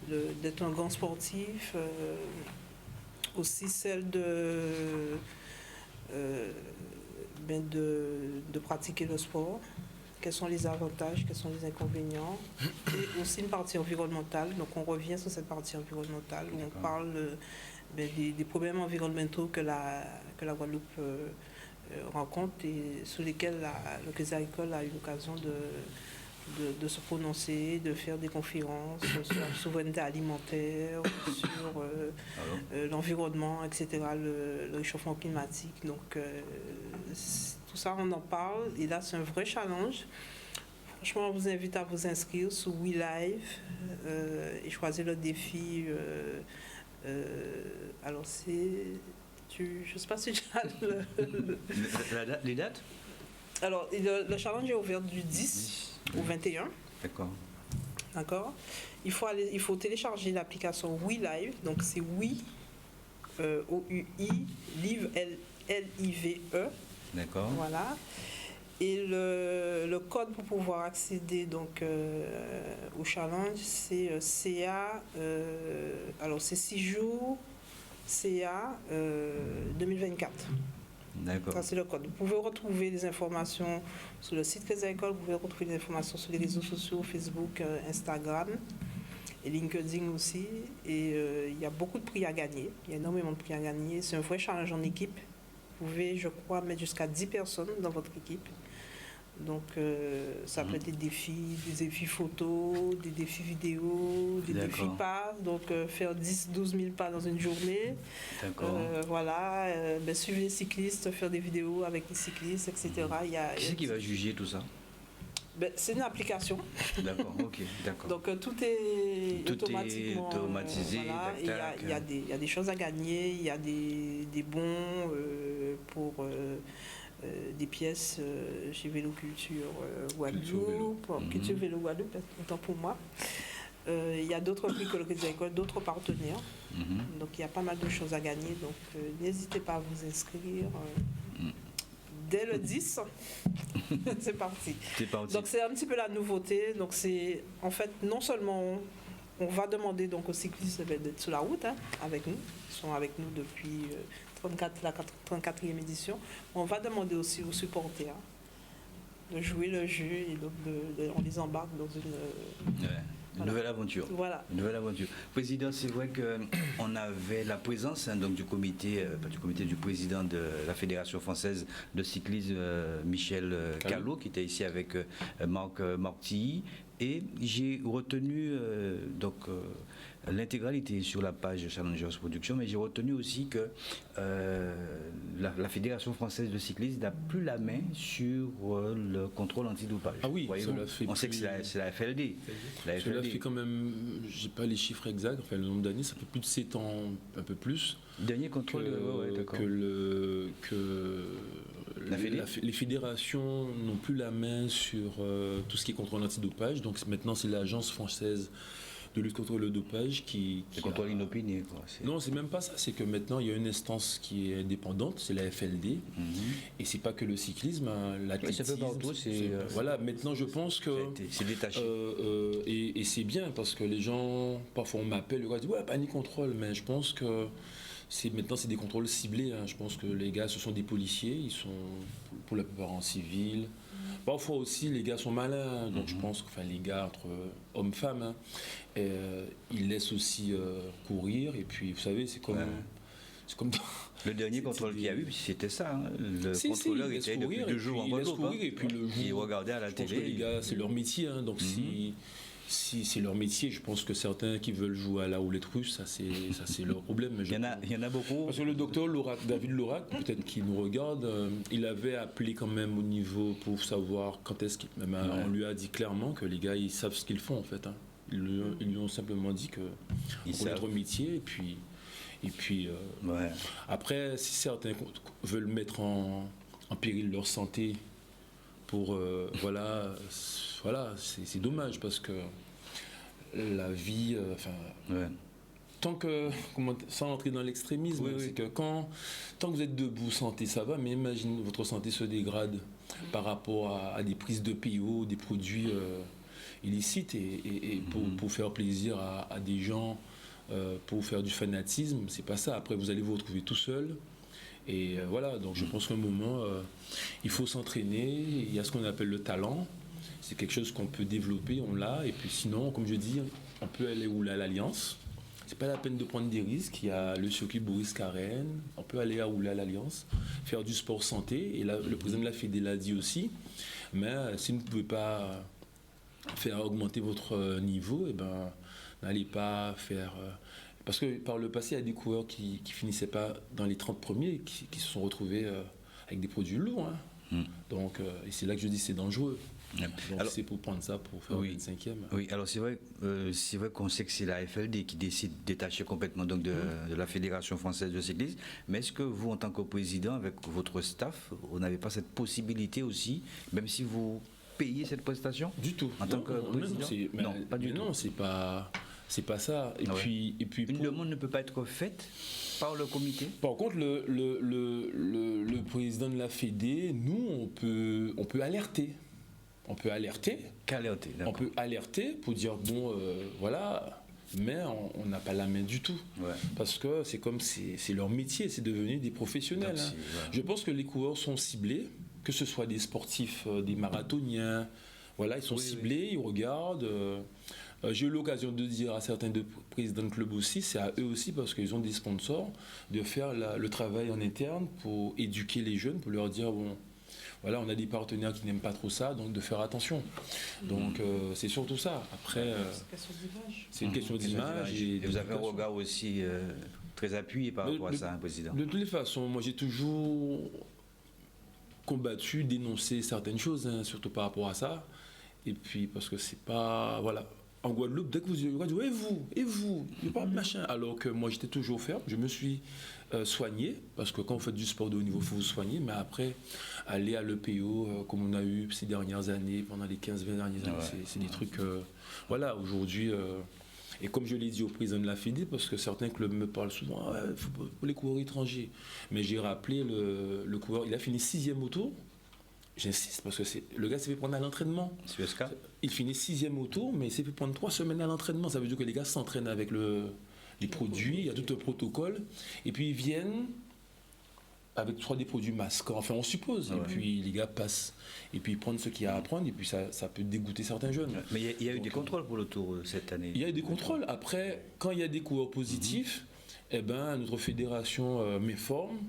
d'être un grand sportif, aussi celle de pratiquer le sport, quels sont les avantages, quels sont les inconvénients, et aussi une partie environnementale. Donc on revient sur cette partie environnementale où on parle des problèmes environnementaux que la Guadeloupe rencontre et sur lesquels le Crédit Agricole a eu l'occasion de se prononcer, de faire des conférences sur la souveraineté alimentaire, sur l'environnement, etc., le réchauffement climatique. Donc tout ça, on en parle. Et là, c'est un vrai challenge. Franchement, on vous invite à vous inscrire sur WeLive et choisir le défi. Alors, je ne sais pas si tu as les dates. Alors, le challenge est ouvert du 10 au 21. D'accord. D'accord. Il faut télécharger l'application WeLive. Donc, c'est We, O-U-I, Live, L-I-V-E. D'accord. Voilà. Et le code pour pouvoir accéder donc, au challenge, c'est CA, alors c'est 6 jours, CA 2024. D'accord. Ça, c'est le code. Vous pouvez retrouver les informations sur le site Crédit Agricole, vous pouvez retrouver les informations sur les réseaux sociaux, Facebook, Instagram et LinkedIn aussi. Et il y a beaucoup de prix à gagner. Il y a énormément de prix à gagner. C'est un vrai challenge en équipe. Vous pouvez, je crois, mettre jusqu'à 10 personnes dans votre équipe. Donc, ça peut être des défis photos, des défis vidéo, des défis pas. Donc, faire 10-12 000 pas dans une journée. D'accord. Voilà. Suivre les cyclistes, faire des vidéos avec les cyclistes, etc. Qui c'est qui va juger tout ça? C'est une application. D'accord, ok, d'accord. Donc, tout est automatiquement automatisé. Voilà. Il y a des choses à gagner, il y a des bons pour... des pièces chez Vélo Culture Guadeloupe, Culture Vélo Guadeloupe, autant pour moi. Il y a d'autres prix que le Crédit Agricole, d'autres partenaires. Donc il y a pas mal de choses à gagner. Donc n'hésitez pas à vous inscrire. Dès le 10, c'est parti. Donc c'est un petit peu la nouveauté. Donc c'est en fait non seulement on va demander donc aux cyclistes d'être sur la route avec nous. Ils sont avec nous depuis la 34e édition. On va demander aussi aux supporters de jouer le jeu et donc on les embarque dans une nouvelle aventure. Voilà. Une nouvelle aventure. Président, c'est vrai qu'on avait la présence donc du président de la Fédération française de cyclisme, Michel Callot, qui était ici avec Marc Tilly. Et j'ai retenu l'intégralité sur la page Challengers Production, mais j'ai retenu aussi que la Fédération française de cyclisme n'a plus la main sur le contrôle antidopage. Ah oui, on sait que c'est la FLD. Cela fait quand même, je n'ai pas les chiffres exacts, enfin le nombre d'années, ça fait plus de 7 ans, un peu plus. Dernier contrôle les fédérations n'ont plus la main sur tout ce qui est contrôle antidopage. Donc maintenant, c'est l'Agence française de lutte contre le dopage qui contrôle inopiné. Non, c'est même pas ça. C'est que maintenant, il y a une instance qui est indépendante, c'est la FLD. Et c'est pas que le cyclisme, l'athlétisme. Voilà, maintenant, je pense que c'est détaché. Et c'est bien parce que les gens, parfois, on m'appelle, ils disent ouais, panique contrôle, mais je pense que maintenant, c'est des contrôles ciblés. Je pense que les gars, ce sont des policiers. Ils sont pour la plupart en civil. Parfois aussi, les gars sont malins. Donc, je pense que les gars, entre hommes-femmes, ils laissent aussi courir. Et puis, vous savez, c'est comme... Le dernier contrôle qu'il y a eu, c'était ça. Le contrôleur était depuis 2 jours en Guadeloupe. Et puis, il regardait à la télé. Les gars, c'est leur métier. Donc, si c'est leur métier, je pense que certains qui veulent jouer à la roulette russe, ça c'est leur problème. Mais il y en a beaucoup. Parce que le docteur David Lorac, peut-être qu'il nous regarde, il avait appelé quand même au niveau pour savoir quand est-ce qu'il... On lui a dit clairement que les gars, ils savent ce qu'ils font en fait. Ils lui ont simplement dit que c'est leur métier. Et puis après, si certains veulent mettre en péril leur santé pour... c'est dommage parce que la vie, tant que, sans entrer dans l'extrémisme, c'est que tant que vous êtes debout, santé, ça va, mais imaginez votre santé se dégrade par rapport à des prises de PO, des produits illicites et pour faire plaisir à des gens, pour faire du fanatisme, c'est pas ça. Après, vous allez vous retrouver tout seul. Et voilà, donc je pense qu'à un moment, il faut s'entraîner. Il y a ce qu'on appelle le talent. c'est quelque chose qu'on peut développer, on l'a. Et puis sinon, comme je dis, on peut aller où là, à l'Alliance. C'est pas la peine de prendre des risques. Il y a le circuit Boris Carène. On peut aller à Oula à l'Alliance, faire du sport santé. Et là, le président de la Fédé l'a dit aussi. Mais si vous ne pouvez pas faire augmenter votre niveau, eh ben, n'allez pas faire. Parce que par le passé, il y a des coureurs qui finissaient pas dans les 30 premiers, qui se sont retrouvés avec des produits lourds. Hein. Donc, et c'est là que je dis c'est dangereux. Donc c'est pour prendre ça pour faire le 25e. Oui, alors c'est vrai qu'on sait que c'est la FLD qui décide de détacher complètement donc de la Fédération française de cyclisme. Mais est-ce que vous, en tant que président, avec votre staff, vous n'avez pas cette possibilité aussi, même si vous payez cette prestation? Du tout. En tant que président? Non, pas du tout. Non, c'est pas ça. Et puis une demande ne peut pas être faite par le comité. Par contre, le président de la Fédé, nous, on peut alerter. On peut alerter. Qu'alerter, d'accord. On peut alerter pour dire bon, voilà, mais on n'a pas la main du tout. Ouais. Parce que c'est leur métier, c'est devenu des professionnels. Donc, je pense que les coureurs sont ciblés, que ce soit des sportifs, des marathoniens. Voilà, ils sont ciblés, ils regardent. J'ai eu l'occasion de dire à certains présidents de club aussi, c'est à eux aussi, parce qu'ils ont des sponsors, de faire le travail en interne pour éduquer les jeunes, pour leur dire bon. Voilà, on a des partenaires qui n'aiment pas trop ça, donc de faire attention. Donc c'est surtout ça. Après, c'est une question d'image. Et vous avez un regard aussi très appuyé par rapport à ça, président. De toutes les façons, moi j'ai toujours combattu, dénoncé certaines choses, hein, surtout par rapport à ça. Et puis parce que c'est pas... Voilà. En Guadeloupe, dès que vous dites, et vous, il n'y a pas de machin. Alors que moi j'étais toujours ferme, je me suis soigné, parce que quand vous faites du sport de haut niveau, il faut vous soigner, mais après, aller à l'EPO, comme on a eu ces dernières années, pendant les 15-20 dernières années, c'est des trucs... voilà, aujourd'hui... et comme je l'ai dit au président de la Fédé, parce que certains clubs me parlent souvent, il faut pour les coureurs étrangers. Mais j'ai rappelé le coureur, il a fini 6e au tour. J'insiste parce que le gars s'est fait prendre à l'entraînement. Il finit 6e au tour, mais il s'est fait prendre 3 semaines à l'entraînement. Ça veut dire que les gars s'entraînent avec les produits, il y a tout un protocole. Et puis ils viennent avec des produits masques. Enfin, on suppose. Et puis les gars passent. Et puis ils prennent ce qu'il y a à prendre. Et puis ça peut dégoûter certains jeunes. Mais il y a eu des contrôles pour le tour cette année. Il y a eu des contrôles. Après, quand il y a des coureurs positifs, eh ben, notre fédération m'informe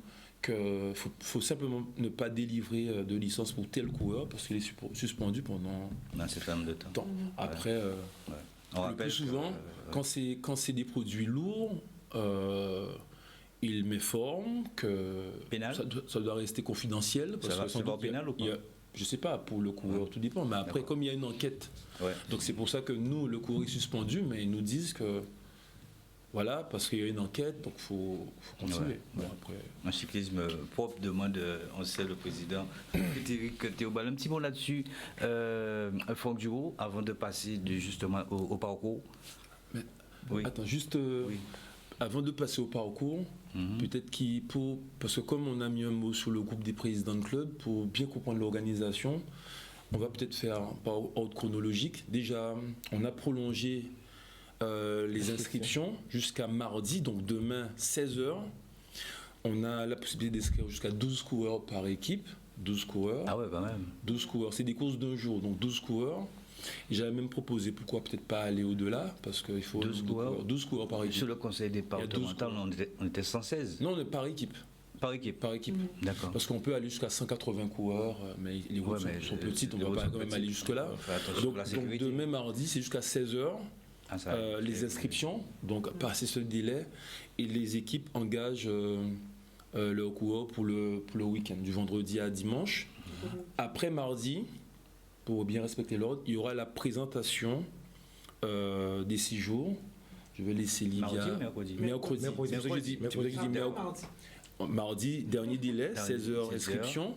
qu'il faut simplement ne pas délivrer de licence pour tel coureur parce qu'il est suspendu pendant un certain nombre de temps. Après, le plus souvent, quand c'est des produits lourds, il m'informe que ça doit rester confidentiel. Ça va se voir pénal ou pas? Je ne sais pas, pour le coureur, tout dépend. Mais après, comme il y a une enquête, donc c'est pour ça que nous, le coureur est suspendu, mais ils nous disent que voilà, parce qu'il y a une enquête, donc il faut continuer. Bon, après... Un cyclisme propre demande, on sait, le président Frédéric Théobald. Un petit mot là-dessus, Franck Duro, avant de passer justement au parcours. Mais, attends, juste avant de passer au parcours, peut-être parce que comme on a mis un mot sur le groupe des présidents de club, pour bien comprendre l'organisation, on va peut-être faire par ordre chronologique. Déjà, on a prolongé les inscriptions jusqu'à mardi, donc demain 16h. On a la possibilité d'inscrire jusqu'à 12 coureurs par équipe. 12 coureurs. Ah ouais, quand même. 12 coureurs, c'est des courses d'un jour, donc 12 coureurs. Et j'avais même proposé pourquoi peut-être pas aller au-delà, parce qu'il faut 12 coureurs par équipe. Sur le conseil départemental, on était 116. Non, on est par équipe. Par équipe. Par équipe. D'accord. Parce qu'on peut aller jusqu'à 180 coureurs, mais les routes sont petites, on ne va pas quand même aller jusque-là. Donc demain mardi, c'est jusqu'à 16h. Les inscriptions, donc passer ce délai, et les équipes engagent leurs coureurs pour le week-end, du vendredi à dimanche. Après mardi, pour bien respecter l'ordre, il y aura la présentation des 6 jours. Je vais laisser Livia. Mercredi. Mardi, dernier délai, 16h inscription.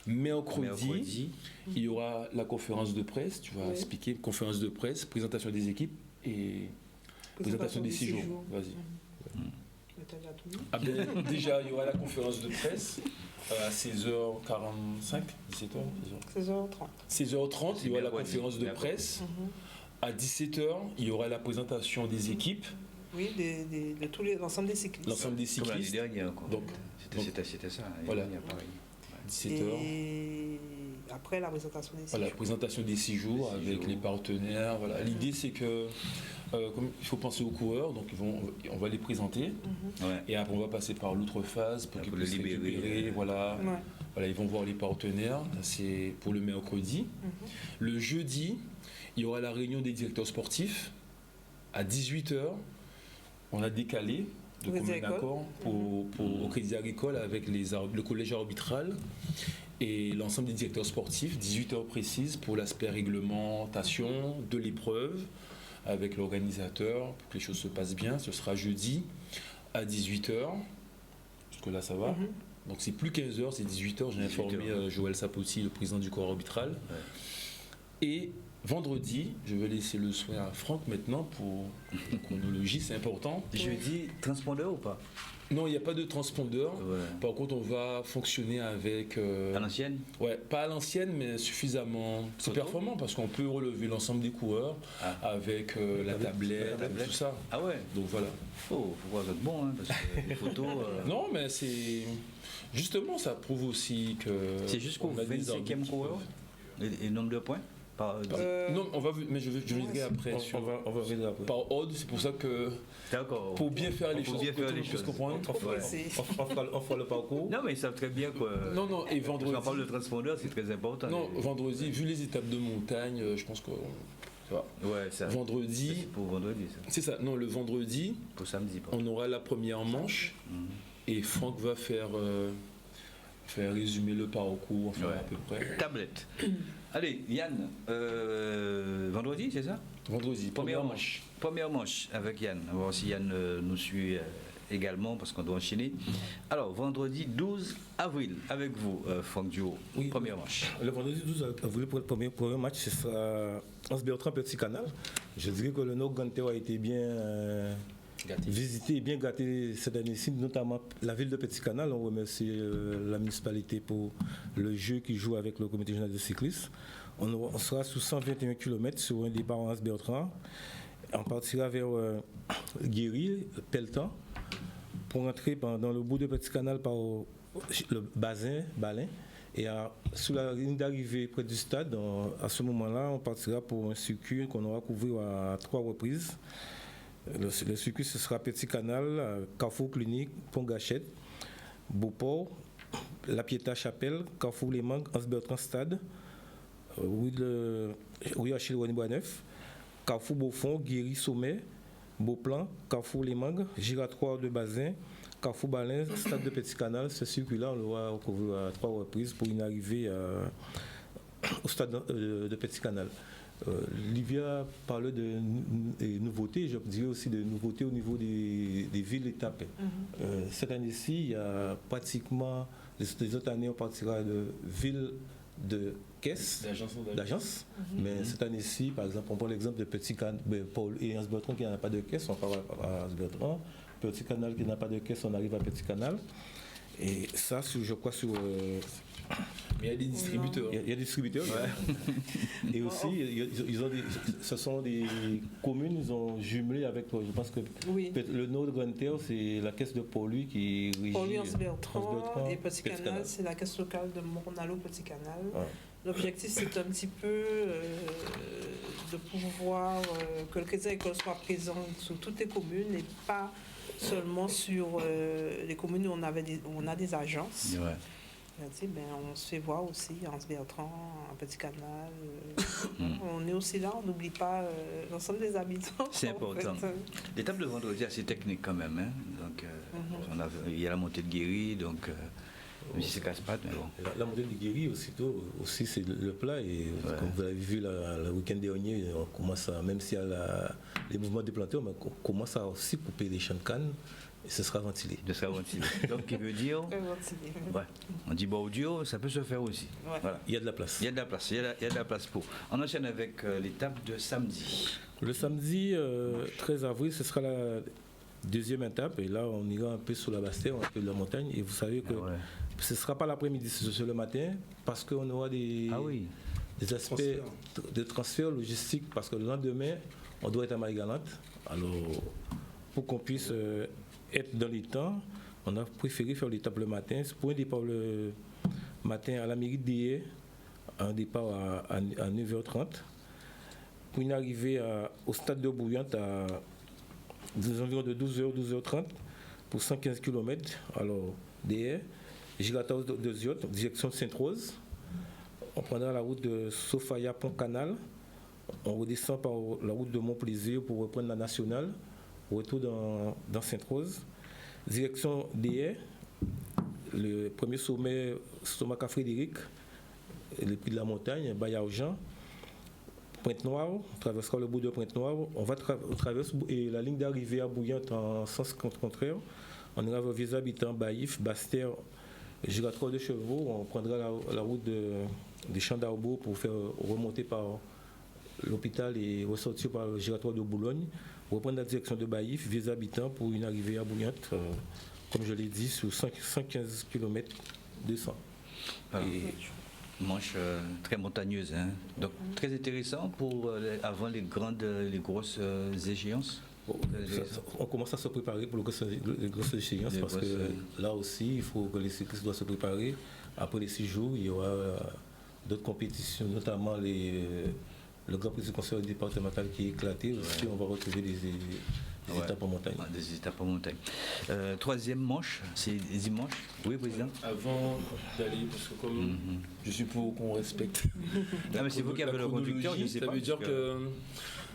Mercredi, il y aura la conférence de presse. Tu vas expliquer, conférence de presse, présentation des équipes et présentation des 6 jours. Vas-y. Déjà, il y aura la conférence de presse à 16h45, 17h 16h30, il y aura la conférence de presse. À 17h, il y aura la présentation des équipes. Oui, de l'ensemble des cyclistes. L'ensemble des cyclistes. Comme l'année dernière, quoi. Donc c'était ça. Voilà. 17h. Et après la présentation des 6 Voilà, jours. présentation des 6 jours avec les partenaires. Voilà. L'idée, c'est que comme il faut penser aux coureurs, donc on va les présenter. Ouais. Et après, on va passer par l'autre phase pour qu'ils Pour le puissent libérer. récupérer. Voilà. Ouais. Voilà, ils vont voir les partenaires. C'est pour le mercredi. Le jeudi, il y aura la réunion des directeurs sportifs à 18h. On a décalé de Crédit commun Agricole. accord au Crédit Agricole avec le collège arbitral et l'ensemble des directeurs sportifs, 18h précises pour l'aspect réglementation de l'épreuve avec l'organisateur pour que les choses se passent bien. Ce sera jeudi à 18h. Jusque là, ça va. Donc c'est plus 15h, c'est 18h. J'ai informé Joël Sapoti, le président du corps arbitral. Et vendredi, je vais laisser le soin à Franck maintenant pour la chronologie, c'est important. Jeudi, transpondeur ou pas? Non, il n'y a pas de transpondeur. Ouais. Par contre, on va fonctionner avec... À l'ancienne? Ouais, pas à l'ancienne, mais suffisamment... C'est performant parce qu'on peut relever l'ensemble des coureurs avec la tablette, avec tout ça. Ah ouais? Donc voilà. Oh, faut voir votre bon, hein, parce que les photos... Non, mais c'est... Justement, ça prouve aussi que... C'est jusqu'au on a des 25e coureur? Et nombre de points? Non, on va, mais je viendrai après. On va venir après. Par ordre, c'est pour ça que D'accord. pour bien faire les Pour choses, bien faire les choses. comprendre. On fera le parcours. Non, mais ils savent très bien quoi. Non, et vendredi. Quand on parle de transpondeur, c'est très important. Non, vendredi, vu les étapes de montagne, je pense que. Ouais, ça. Vendredi. C'est pour vendredi, ça. C'est ça. Non, le vendredi. Pour samedi, pardon. On aura la première manche et Franck va faire résumer le parcours, enfin, à peu près. Tablette. Allez, Yann, vendredi, c'est ça? Vendredi, Première manche. Première manche avec Yann. On va voir si Yann nous suit également parce qu'on doit enchaîner. Alors, vendredi 12 avril, avec vous, Franck Duo. Oui. Première manche. Le vendredi 12 avril, pour le premier match, ce sera Anse-Bertrand Petit Canal. Je dirais que le Nord Gantéo a été bien visité et bien gâté cette année-ci, notamment la ville de Petit Canal. On remercie la municipalité pour le jeu qui joue avec le comité général de cyclisme. On sera sous 121 km sur un départ en Anse-Bertrand. On partira vers Guéry, Pelletan, pour entrer dans le bout de Petit Canal par le Balin. Et sous la ligne d'arrivée près du stade, à ce moment-là, on partira pour un circuit qu'on aura couvert à 3 reprises. Le circuit, ce sera Petit Canal, Carrefour Clinique, Pont-Gâchette, Beauport, La Piéta-Chapelle, Carrefour Les Mangues, Anse-Bertrand Stade, Rue Achille René Boisneuf, Carrefour Beaufond, Guéry Sommet, Beauplan, Carrefour Les Mangues, Giratoire de Bazin, Carrefour Balin, Stade de Petit Canal. Ce circuit-là, on l'aura couvert à 3 reprises pour une arrivée au stade de Petit Canal. Livia parlait de nouveautés, je dirais aussi de nouveautés au niveau des villes étapes. Cette année-ci, il y a pratiquement, les autres années, on partira de villes de caisse, d'agence. Mais cette année-ci, par exemple, on prend l'exemple de Petit Canal, Paul et Anse-Bertrand qui n'a pas de caisse, on part à Anse-Bertrand. Petit Canal qui n'a pas de caisse, on arrive à Petit Canal. Et ça, je crois, sur... Mais il y a des distributeurs. Il y a des distributeurs. Ouais. Et aussi, ce sont des communes, ils ont jumelé avec, je pense que le Nord de Grande-Terre, c'est la caisse de Pôle qui régit. Pôle Anse-Bertrand et Petit Canal, c'est la caisse locale de Mornalo Petit Canal. Ouais. L'objectif, c'est un petit peu de pouvoir que le Crédit Agricole soit présent sur toutes les communes et pas seulement sur les communes où on a des agences. Ouais. On se fait voir aussi à Anse-Bertrand, à Petit Canal. On est aussi là, on n'oublie pas l'ensemble des habitants. C'est important. L'étape de vendredi est assez technique quand même. Hein. Donc, il y a la montée de Guéry, donc même si c'est casse-pattes, mais bon. La montée de Guéry, aussi c'est le plat. Et comme vous l'avez vu le week-end dernier, on commence à, même s'il y a les mouvements des planteurs, on commence à aussi couper les champs de canne. Et ce sera ventilé. Donc, qui veut dire, on dit audio, ça peut se faire aussi. Ouais. Voilà. Il y a de la place. Il y a de la place pour. On enchaîne avec l'étape de samedi. Le samedi 13 avril, ce sera la deuxième étape. Et là, on ira un peu sur la basse terre, un peu de la montagne. Et vous savez que ce ne sera pas l'après-midi, c'est le matin, parce qu'on aura des aspects de transfert logistique. Parce que le lendemain, on doit être à Marie-Galante. Alors, pour qu'on puisse être dans les temps, on a préféré faire l'étape le matin. C'est pour un départ le matin à la mairie d'Hier, un départ à 9h30, pour une arrivée au stade de Bouillante à des environs de 12h, 12h30 pour 115 km. Alors, DR, Giratoire de Ziot, direction Sainte-Rose. On prendra la route de Sofaya Pont-Canal. On redescend par la route de Montplaisir pour reprendre la nationale. Retour dans Sainte-Rose. Direction DR, le premier sommet Stomaca Frédéric, le pied de la montagne, Bayargent. Pointe-Noire, on traversera le bout de Pointe-Noire. On va traverser la ligne d'arrivée à Bouillante en sens contraire. On ira vers Vieux-Habitants, Baïf, Bastère, Giratoire de Chevaux. On prendra la route des Champs d'Arbour pour faire remonter par l'hôpital et ressortir par le Giratoire de Boulogne. Reprendre la direction de Baïf, Vieux-Habitants pour une arrivée à Bouillante, comme je l'ai dit, sur 115 km 200. Manche très montagneuse, hein. Donc très intéressant pour avant les grosses échéances. On commence à se préparer pour les grosses échéances parce que là aussi il faut que les cyclistes doivent se préparer. Après les 6 jours, il y aura d'autres compétitions, notamment le Grand Prix du Conseil départemental qui est éclaté. Aussi, on va retrouver des étapes en montagne. Des étapes en montagne. Troisième manche, c'est dimanche. Oui, président. Avant d'aller, parce que comme je suis pour qu'on respecte. Non, mais c'est vous qui avez le conducteur, je sais ça pas. Ça veut dire que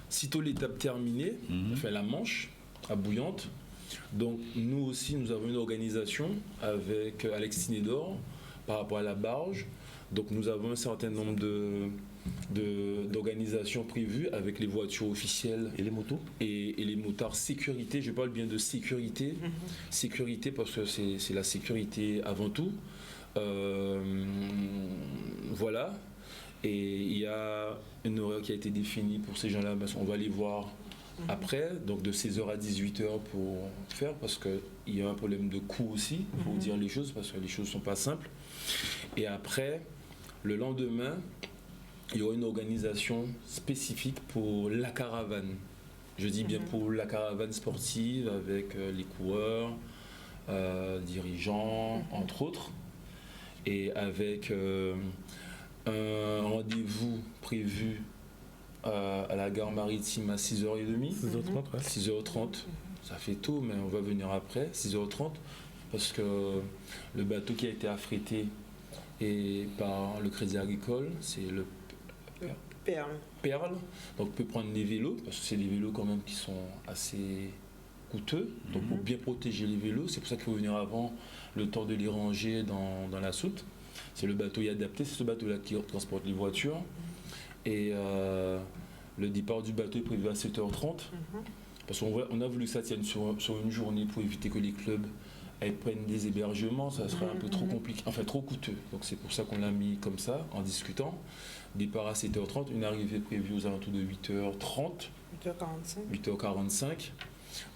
sitôt l'étape terminée, on fait la manche à Bouillante. Donc nous aussi, nous avons une organisation avec Alex Tinédor par rapport à la barge. Donc nous avons un certain nombre d'organisations prévues avec les voitures officielles et les motos et les motards sécurité. Je parle bien de sécurité. Sécurité parce que c'est la sécurité avant tout. Voilà. Et il y a une horaire qui a été définie pour ces gens-là, parce qu'on va les voir après, donc de 16h à 18h pour faire, parce qu'il y a un problème de coût aussi, il faut dire les choses, parce que les choses ne sont pas simples. Et après, le lendemain, il y aura une organisation spécifique pour la caravane. Je dis bien pour la caravane sportive, avec les coureurs, dirigeants, entre autres, et avec un rendez-vous prévu à la gare maritime à 6h30. 6h30, ouais. 6h30, ça fait tôt, mais on va venir après, 6h30, parce que le bateau qui a été affrété est par le Crédit Agricole, c'est le Perle. Donc on peut prendre les vélos, parce que c'est des vélos quand même qui sont assez coûteux, donc pour bien protéger les vélos, c'est pour ça qu'il faut venir avant, le temps de les ranger dans la soute. C'est le bateau y adapté, c'est ce bateau-là qui transporte les voitures. Et le départ du bateau est prévu à 7h30. Parce qu'on a voulu que ça tienne sur une journée pour éviter que les clubs prennent des hébergements. Ça serait un peu trop compliqué, enfin trop coûteux. Donc c'est pour ça qu'on l'a mis comme ça, en discutant. Départ à 7h30, une arrivée prévue aux alentours de 8h30. 8h45.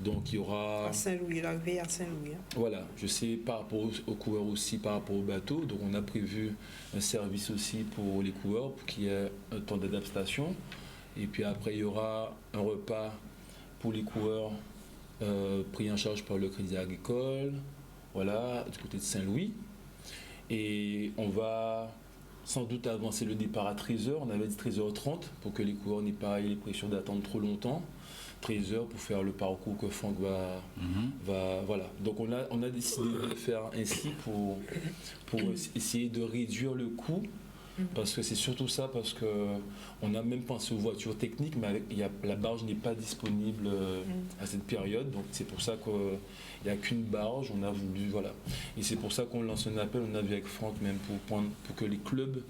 Donc il y aura... À Saint-Louis, l'arrivée à Saint-Louis. Voilà, je sais par rapport aux coureurs aussi, par rapport au bateau. Donc on a prévu un service aussi pour les coureurs, pour qu'il y ait un temps d'adaptation. Et puis après, il y aura un repas pour les coureurs pris en charge par le Crédit Agricole, voilà, du côté de Saint-Louis. Et on va sans doute avancer le départ à 13h. On avait dit 13h30 pour que les coureurs n'aient pas les pressions d'attendre trop longtemps. 13h pour faire le parcours que Franck va voilà. Donc on a décidé de le faire ainsi pour essayer de réduire le coût, parce que c'est surtout ça, parce que on a même pensé aux voitures techniques, mais la barge n'est pas disponible à cette période, donc c'est pour ça qu'il n'y a qu'une barge. On a voulu, voilà, et c'est pour ça qu'on lance un appel. On a vu avec Franck même pour que les clubs,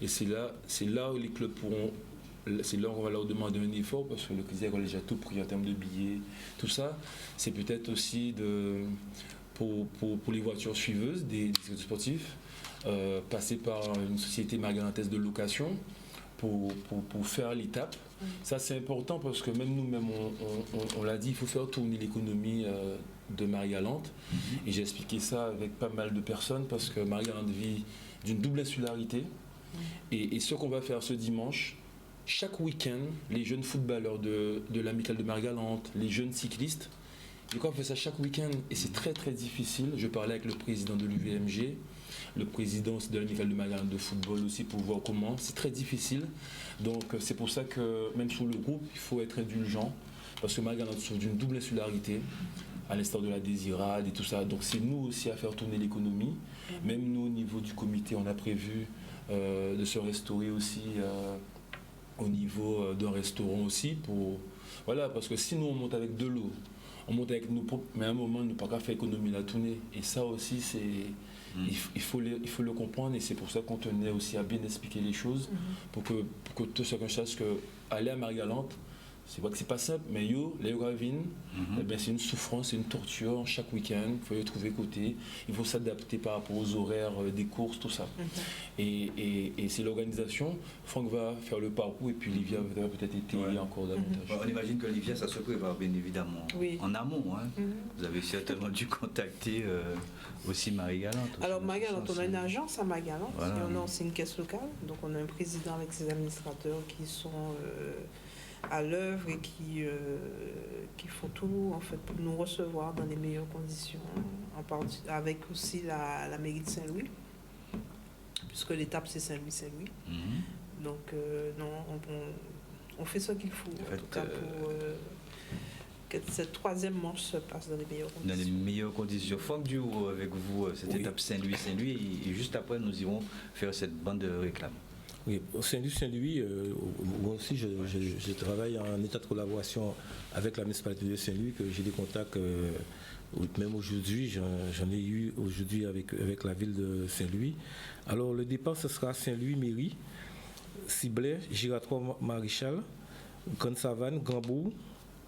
et c'est là où les clubs pourront. C'est là qu'on va leur demander un effort, parce que le Crédit a déjà tout pris en termes de billets, tout ça. C'est peut-être aussi pour les voitures suiveuses des sportifs, passer par une société margarantaise de location pour faire l'étape. Ça, c'est important, parce que même nous-mêmes, on l'a dit, il faut faire tourner l'économie de Marie-Galante. Et j'ai expliqué ça avec pas mal de personnes, parce que Marie-Galante vit d'une double insularité. Et ce qu'on va faire ce dimanche, chaque week-end, les jeunes footballeurs de l'Amicale de Marie-Galante, les jeunes cyclistes, Du coup, on fait ça chaque week-end et c'est très très difficile. Je parlais avec le président de l'UVMG, le président de l'Amicale de Magallanes de football aussi pour voir comment. C'est très difficile. Donc c'est pour ça que même sur le groupe, il faut être indulgent parce que Magallanes souffre d'une double insularité, à l'instar de la Désirade et tout ça. Donc c'est nous aussi à faire tourner l'économie. Même nous au niveau du comité, on a prévu de se restaurer aussi au niveau d'un restaurant aussi pour... Voilà, parce que si nous on monte avec de l'eau, on monte avec nos propres, mais à un moment, nous ne pouvons pas faire économie la tournée. Et ça aussi, c'est, il faut le comprendre et c'est pour ça qu'on tenait aussi à bien expliquer les choses pour que tout chacun sache que aller à Marie-Galante, c'est vrai que c'est pas simple, mais les Gravines, c'est une souffrance, c'est une torture chaque week-end. Il faut y trouver côté. Il faut s'adapter par rapport aux horaires des courses, tout ça. Et c'est l'organisation. Franck va faire le parcours et puis Livia va peut-être étayer encore davantage. Bon, on imagine que Livia, ça se prépare bien évidemment en amont. Hein. Vous avez certainement dû contacter aussi Marie-Galante. Alors Marie-Galante, on a une agence à Marie-Galante. Voilà. Et on a aussi une caisse locale. Donc on a un président avec ses administrateurs qui sont... à l'œuvre et qui font tout en fait pour nous recevoir dans les meilleures conditions, avec aussi la mairie de Saint-Louis, puisque l'étape c'est Saint-Louis. Donc non, on fait ce qu'il faut en tout cas pour que cette troisième manche se passe dans les meilleures conditions. Dans les meilleures conditions. Franck Duo avec vous, cette étape Saint-Louis, et juste après nous irons faire cette bande de réclame. Oui, au Saint-Louis, moi aussi je travaille en état de collaboration avec la municipalité de Saint-Louis, que j'ai des contacts, même aujourd'hui, j'en ai eu aujourd'hui avec la ville de Saint-Louis. Alors le départ, ce sera Saint-Louis-Mairie, Ciblet, Giratoire-Maréchal, Grande-Savane, Grand-Bourg,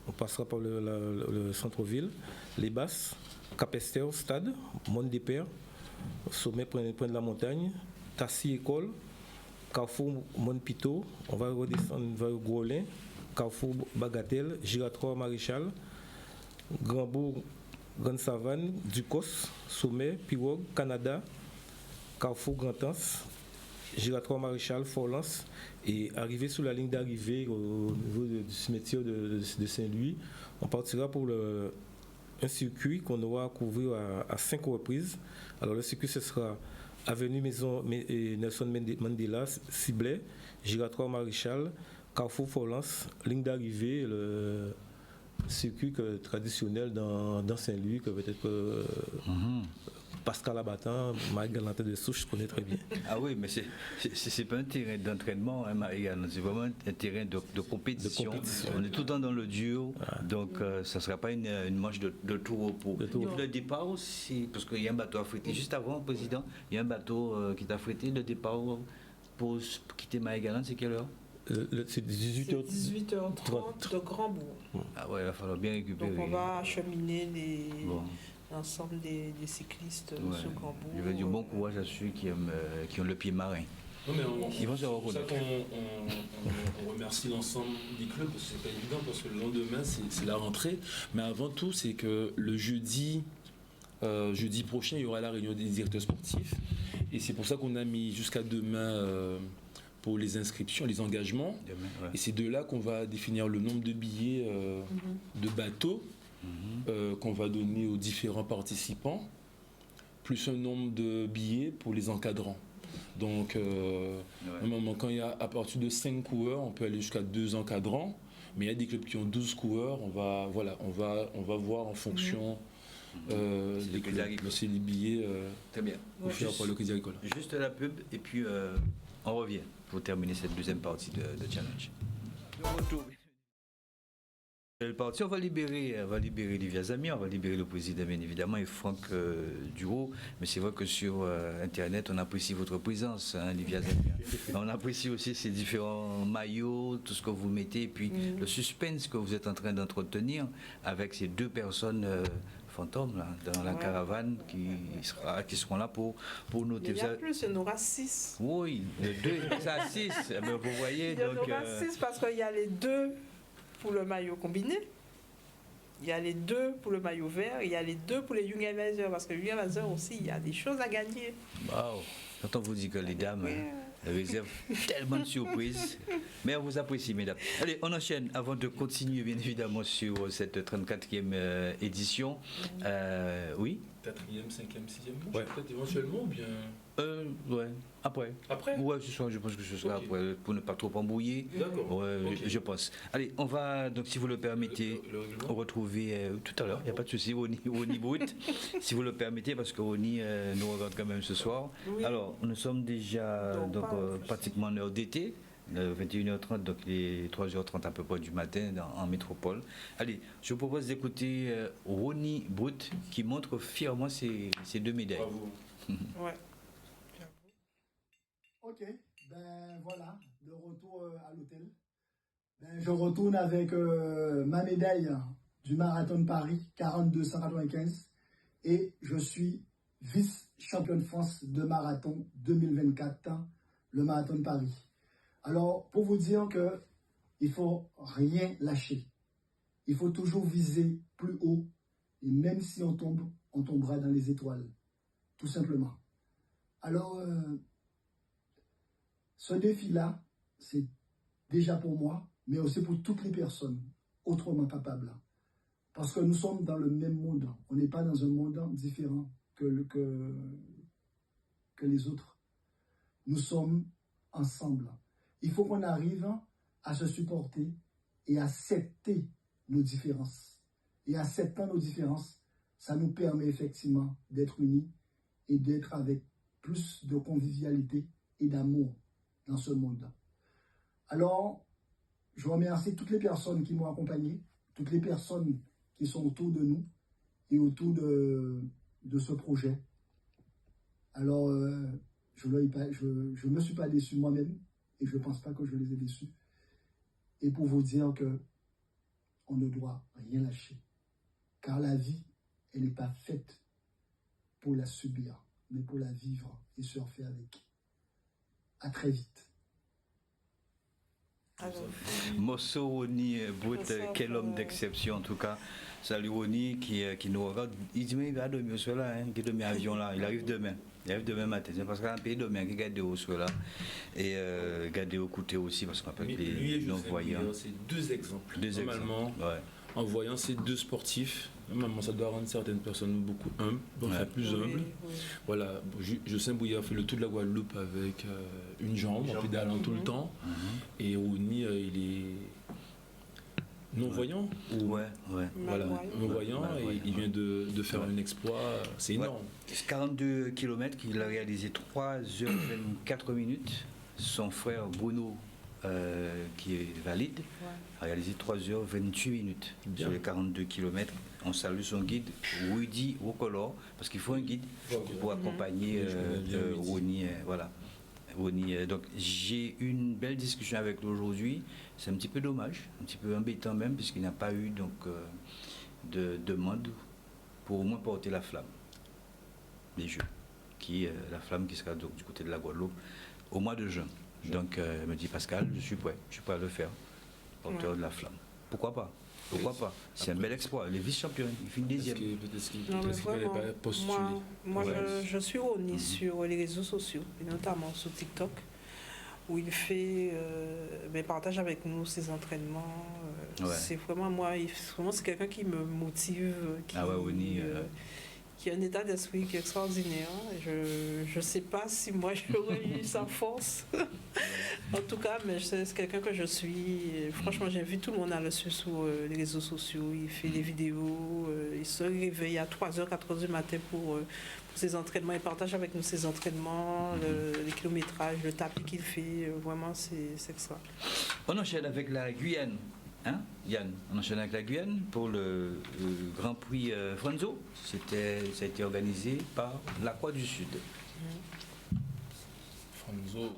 on passera par le centre-ville, Les Basses, Capester, Stade, Monde-des-Pères, Sommet, Point de la Montagne, Tassi, École, Carrefour Montpito, on va redescendre vers Grolin, Carrefour Bagatelle, Giratoire Maréchal, Grand-Bourg, Grande-Savane, Ducos, Sommet, Pirogue, Canada, Carrefour Grand-Anse, Giratoire Maréchal, Forlans, et arrivé sur la ligne d'arrivée au niveau du cimetière de Saint-Louis, on partira pour un circuit qu'on aura à couvrir à 5 reprises. Alors le circuit, ce sera Avenue Nelson Mandela, Ciblet, Giratoire Maréchal, Carrefour Forlans, ligne d'arrivée, le circuit traditionnel dans Saint-Louis, que peut-être Pascal Abattant, Marie-Galante de Souche connaît très bien. Ah oui, mais c'est pas un terrain d'entraînement, hein, Marie-Galante, c'est vraiment un terrain de compétition. On est tout le temps dans le dur, donc ça ne sera pas une manche de tout repos. Le départ aussi, parce qu'il y a un bateau affrété. Juste avant, président, il y a un bateau qui est affrété. Le départ pour quitter Marie-Galante, c'est quelle heure? C'est 18h30 de Grand-Bourg. Ah ouais, il va falloir bien récupérer. Donc on va acheminer l'ensemble des cyclistes sur Grand-Bourg. Je veux dire bon courage à ceux qui ont le pied marin. Non, mais ils vont se reconnaître. On remercie l'ensemble des clubs, parce que c'est pas évident, parce que le lendemain c'est la rentrée. Mais avant tout, c'est que le jeudi prochain, il y aura la réunion des directeurs sportifs. Et c'est pour ça qu'on a mis jusqu'à demain pour les inscriptions, les engagements. Et c'est de là qu'on va définir le nombre de billets de bateaux qu'on va donner aux différents participants, plus un nombre de billets pour les encadrants. Donc, normalement, quand il y a à partir de 5 coureurs, on peut aller jusqu'à 2 encadrants, mais il y a des clubs qui ont 12 coureurs, on va voir en fonction des clubs. C'est les billets très bien. Pour le Crédit Agricole. Juste la pub, et puis on revient pour terminer cette deuxième partie de Challenge. On va libérer Livia Zamir, on va libérer le président bien évidemment et Franck Duo, mais c'est vrai que sur internet on apprécie votre présence, hein, Livia Zamir. On apprécie aussi ces différents maillots, tout ce que vous mettez, et puis le suspense que vous êtes en train d'entretenir avec ces 2 personnes fantômes là, dans la caravane qui seront là pour noter. Il y a plus, il y en aura 6. Oui, de 2 à 6, vous voyez. Il y en aura 6 parce qu'il y a les 2 pour le maillot combiné, il y a les 2 pour le maillot vert, il y a les 2 pour les Young Advisors, parce que Young Advisors aussi, il y a des choses à gagner. Wow. Quand on vous dit que les dames, réserve tellement de surprises. Mais on vous apprécie, mesdames. Allez, on enchaîne avant de continuer, bien évidemment, sur cette 34e édition. Oui 4e, 5e, 6e, ouais. Peut-être éventuellement ou bien. Ouais, après. Après? Ouais, je pense que ce sera après, pour ne pas trop embrouiller. D'accord. Ouais, Okay. je pense. Allez, on va, donc si vous le permettez, le retrouver tout à l'heure, il n'y a pas de souci, Ronnie Brut, si vous le permettez, parce que Ronnie nous regarde quand même ce soir. Oui. Alors, nous sommes déjà pratiquement en heure d'été. 21h30, donc il est 3h30 à peu près du matin en métropole. Allez, je vous propose d'écouter Ronnie Brut qui montre fièrement ses 2 médailles. Bravo. Ouais. Ok, ben voilà, de retour à l'hôtel. Ben, je retourne avec ma médaille du marathon de Paris, 42-195, et je suis vice-champion de France de marathon 2024, le marathon de Paris. Alors, pour vous dire que il faut rien lâcher. Il faut toujours viser plus haut, et même si on tombe, on tombera dans les étoiles, tout simplement. Alors, ce défi-là, c'est déjà pour moi, mais aussi pour toutes les personnes autrement capables. Parce que nous sommes dans le même monde. On n'est pas dans un monde différent que les autres. Nous sommes ensemble. Il faut qu'on arrive à se supporter et accepter nos différences. Et acceptant nos différences, ça nous permet effectivement d'être unis et d'être avec plus de convivialité et d'amour dans ce monde. Alors, je remercie toutes les personnes qui m'ont accompagné, toutes les personnes qui sont autour de nous et autour de ce projet. Alors, je ne me suis pas déçu moi-même et je ne pense pas que je les ai déçus. Et pour vous dire que on ne doit rien lâcher. Car la vie, elle n'est pas faite pour la subir, mais pour la vivre et surfer avec. À très vite. Mosso Ronnie Brut, quel homme d'exception en tout cas. Salut Ronnie qui nous regarde. Il dit mais il va dormir au soir là, qui dormit à l'avion là. Il arrive demain. Il arrive demain matin. C'est parce qu'il y a un pays demain qui garde au soir là. Et garde au côté aussi parce qu'on appelle les non-voyants. C'est 2 exemples. Normalement, ouais. En voyant ces 2 sportifs, normalement ça doit rendre certaines personnes beaucoup humbles, donc ouais. Plus humbles. Oui. Voilà, Jocelyn Bouillard fait le tour de la Guadeloupe avec une jambe, en pédalant tout le temps. Et Ronnie, il est non-voyant. Ouais. Voilà, non-voyant, et il vient de faire un exploit, c'est énorme. 42 km qu'il a réalisé 3h24 minutes. Son frère Bruno, qui est valide, a réalisé 3h28 minutes sur les 42 km. On salue son guide, Rudy Rocolor, parce qu'il faut un guide pour accompagner Ronnie. Voilà. Ronnie, donc j'ai eu une belle discussion avec lui aujourd'hui. C'est un petit peu dommage, un petit peu embêtant même, puisqu'il n'a pas eu donc, de demande pour au moins porter la flamme des Jeux, la flamme qui sera donc du côté de la Guadeloupe au mois de juin. Donc, elle me dit Pascal, je suis prêt à le faire, porteur de la flamme. Pourquoi pas? C'est un bel exploit. Les vice-champions, il finit 2e. Peut-être qu'il fallait pas postuler. Moi je suis Ronnie sur les réseaux sociaux, et notamment sur TikTok, où il fait, partage avec nous ses entraînements. C'est vraiment c'est quelqu'un qui me motive, qui a un état d'esprit qui est extraordinaire. Je ne sais pas si moi j'aurais eu sa force. En tout cas, mais c'est quelqu'un que je suis. Franchement, j'invite tout le monde à le suivre sur les réseaux sociaux. Il fait des vidéos. Il se réveille à 3h, 4h du matin pour ses entraînements. Il partage avec nous ses entraînements, les kilométrages, le tapis qu'il fait. Vraiment, c'est extra. On enchaîne avec la Guyane. Hein, Yann, on enchaîne avec la Guyane pour le Grand Prix Franzo. Ça a été organisé par la Croix du Sud. Franzo.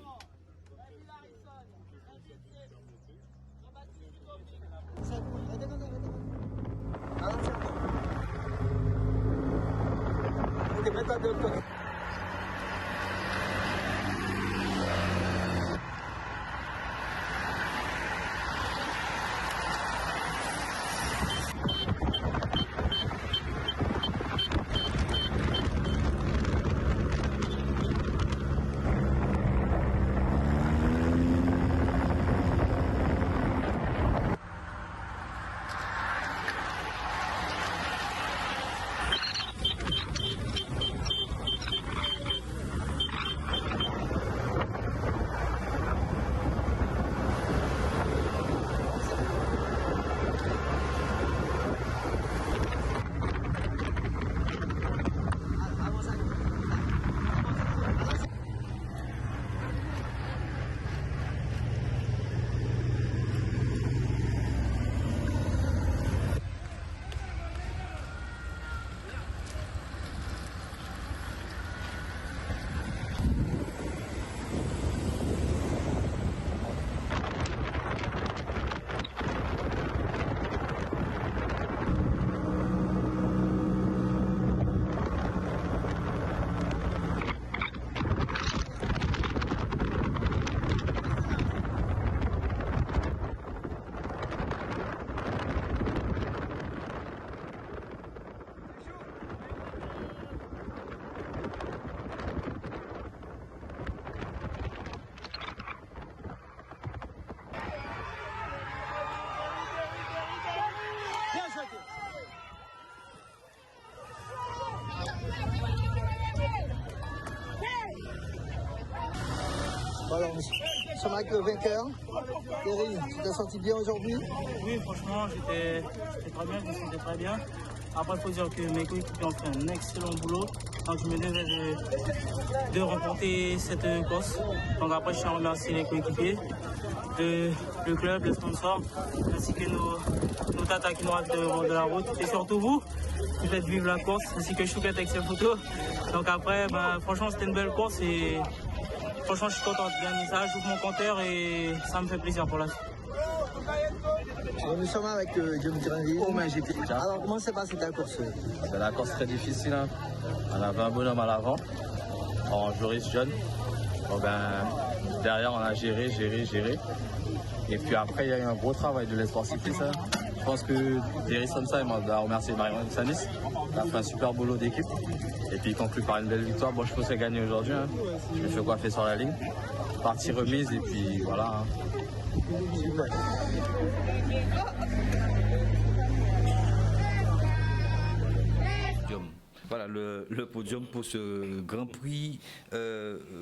Voilà, nous sommes avec le vainqueur. Thierry, tu t'es senti bien aujourd'hui? Oui, franchement, j'étais très bien, je me sentais très bien. Après, il faut dire que mes coéquipiers ont fait un excellent boulot. Donc, je me devais de remporter cette course. Donc, après, je tiens à remercier les coéquipiers, le club, les sponsors, ainsi que nos tatas qui nous restent au bord de la route. Et surtout vous, qui faites vivre la course, ainsi que Chouquette avec ses photos. Donc, après, franchement, c'était une belle course et franchement, je suis content de gagner ça. J'ouvre mon compteur et ça me fait plaisir pour la suite. Nous sommes avec Guillaume Grinville. Alors, comment s'est passée ta course? C'est la course très difficile. Hein. On avait un bonhomme à l'avant, en Joris John. Bon, derrière, on a géré. Et puis après, il y a eu un gros travail de l'espoir cycliste. Hein. Je pense que Thierry Somsa, il m'a remercié Marion Sanis. Il a fait un super boulot d'équipe. Et puis il conclut par une belle victoire. Bon, je pensais gagner aujourd'hui. Hein. Je me fais coiffer sur la ligne. Partie remise et puis voilà. Hein. Super. Voilà le podium pour ce Grand Prix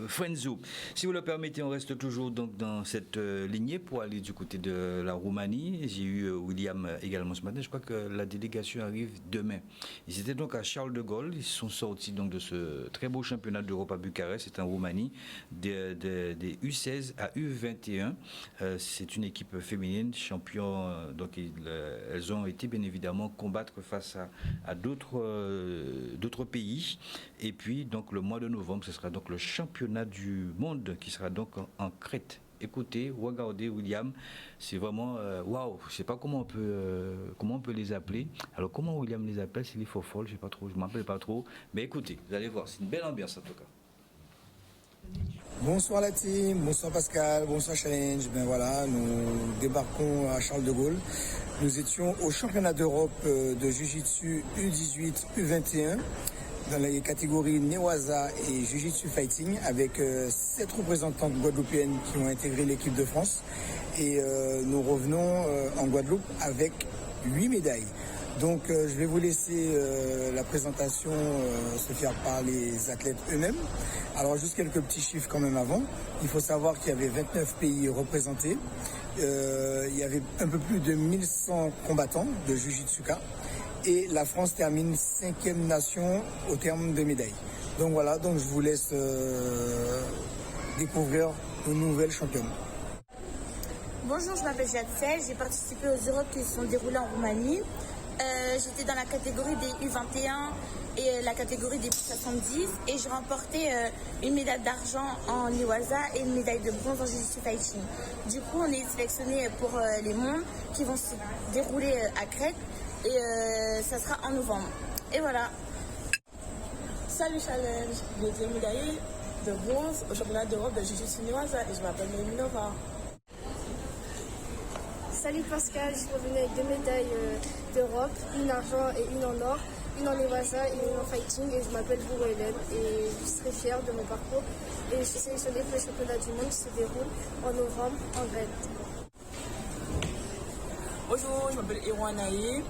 Frenzo. Si vous le permettez, on reste toujours donc dans cette lignée pour aller du côté de la Roumanie. J'ai eu William également ce matin. Je crois que la délégation arrive demain. Ils étaient donc à Charles de Gaulle. Ils sont sortis donc de ce très beau championnat d'Europe à Bucarest. C'est en Roumanie, des U16 à U21. C'est une équipe féminine, champion. Donc elles ont été bien évidemment combattre face à d'autres pays. Et puis donc le mois de novembre, ce sera donc le championnat du monde qui sera donc en Crète. Écoutez, regardez William, c'est vraiment waouh. Je sais pas comment on peut les appeler. Alors comment William les appelle, c'est les faux folles, je sais pas trop, je m'appelle pas trop. Mais écoutez, vous allez voir, c'est une belle ambiance en tout cas. Bonsoir la team, bonsoir Pascal, bonsoir Challenge. Ben voilà, nous débarquons à Charles de Gaulle. Nous étions au championnat d'Europe de Jiu-Jitsu U18, U21 dans les catégories Newaza et Jiu-Jitsu Fighting avec 7 représentantes guadeloupéennes qui ont intégré l'équipe de France. Et nous revenons en Guadeloupe avec 8 médailles. Donc je vais vous laisser la présentation se faire par les athlètes eux-mêmes. Alors juste quelques petits chiffres quand même avant. Il faut savoir qu'il y avait 29 pays représentés. Il y avait un peu plus de 1100 combattants de Jiu-Jitsuka. Et la France termine 5e nation au terme de médailles. Donc voilà, donc je vous laisse découvrir nos nouvelles championnes. Bonjour, je m'appelle Jade, j'ai participé aux Europes qui se sont déroulés en Roumanie. J'étais dans la catégorie des U21 et la catégorie des 70 et j'ai remporté une médaille d'argent en Newaza et une médaille de bronze en Jiu-Jitsu Fighting. Du coup, on est sélectionné pour les mondes qui vont se dérouler à Crète et ça sera en novembre. Et voilà. Salut Challenge, j'ai été médaillée de bronze au championnat d'Europe de Jiu-Jitsu Newaza et je m'appelle Minova. Salut Pascal, je suis revenue avec 2 médailles d'Europe, une argent et une en or, une en Newaza et une en fighting et je m'appelle Bourou Hélène et je serai fière de mon parcours et je suis sélectionnée pour le championnat du monde qui se déroule en novembre en Grèce. Bonjour, je m'appelle Erwan Aye,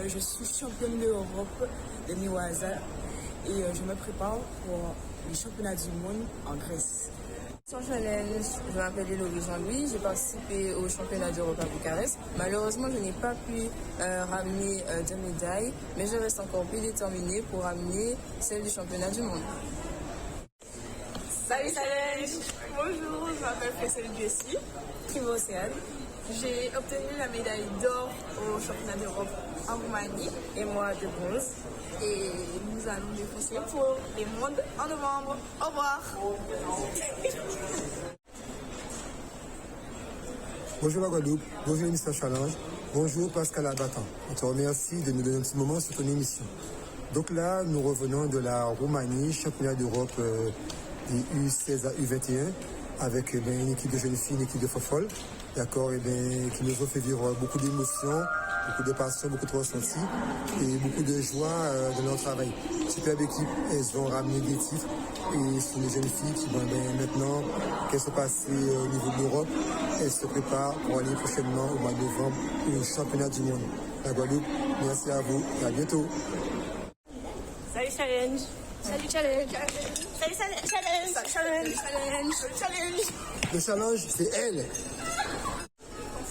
je suis championne d'Europe de Newaza et je me prépare pour les championnats du monde en Grèce. Je m'appelle Héloïse Jean-Louis, j'ai participé au championnat d'Europe à Bucarest. Malheureusement, je n'ai pas pu ramener de médailles, mais je reste encore plus déterminée pour ramener celle du championnat du monde. Salut Challenge! Bonjour, je m'appelle Faisal Biessi, Primo Océane. J'ai obtenu la médaille d'or au championnat d'Europe en Roumanie et moi de bronze. Et nous allons défoncer pour les mondes en novembre. Au revoir. Bonjour la Guadeloupe, bonjour Mr Challenge, bonjour Pascal Abatan. On te remercie de nous donner un petit moment sur ton émission. Donc là, nous revenons de la Roumanie, championnat d'Europe des U16 à U21, avec une équipe de jeunes filles, une équipe de fofolles, d'accord, qui nous ont fait vivre beaucoup d'émotions, beaucoup de passion, beaucoup de ressentis et beaucoup de joie dans leur travail. Superbe équipe, elles ont ramené des titres et ce sont des jeunes filles qui, maintenant qu'elles sont passées au niveau de l'Europe, elles se préparent pour aller prochainement au mois de novembre au championnat du monde. la Guadeloupe. Merci à vous et à bientôt. Salut Challenge. Salut Challenge. Salut Challenge. Salut Challenge. Salut Challenge. Le challenge, c'est elle.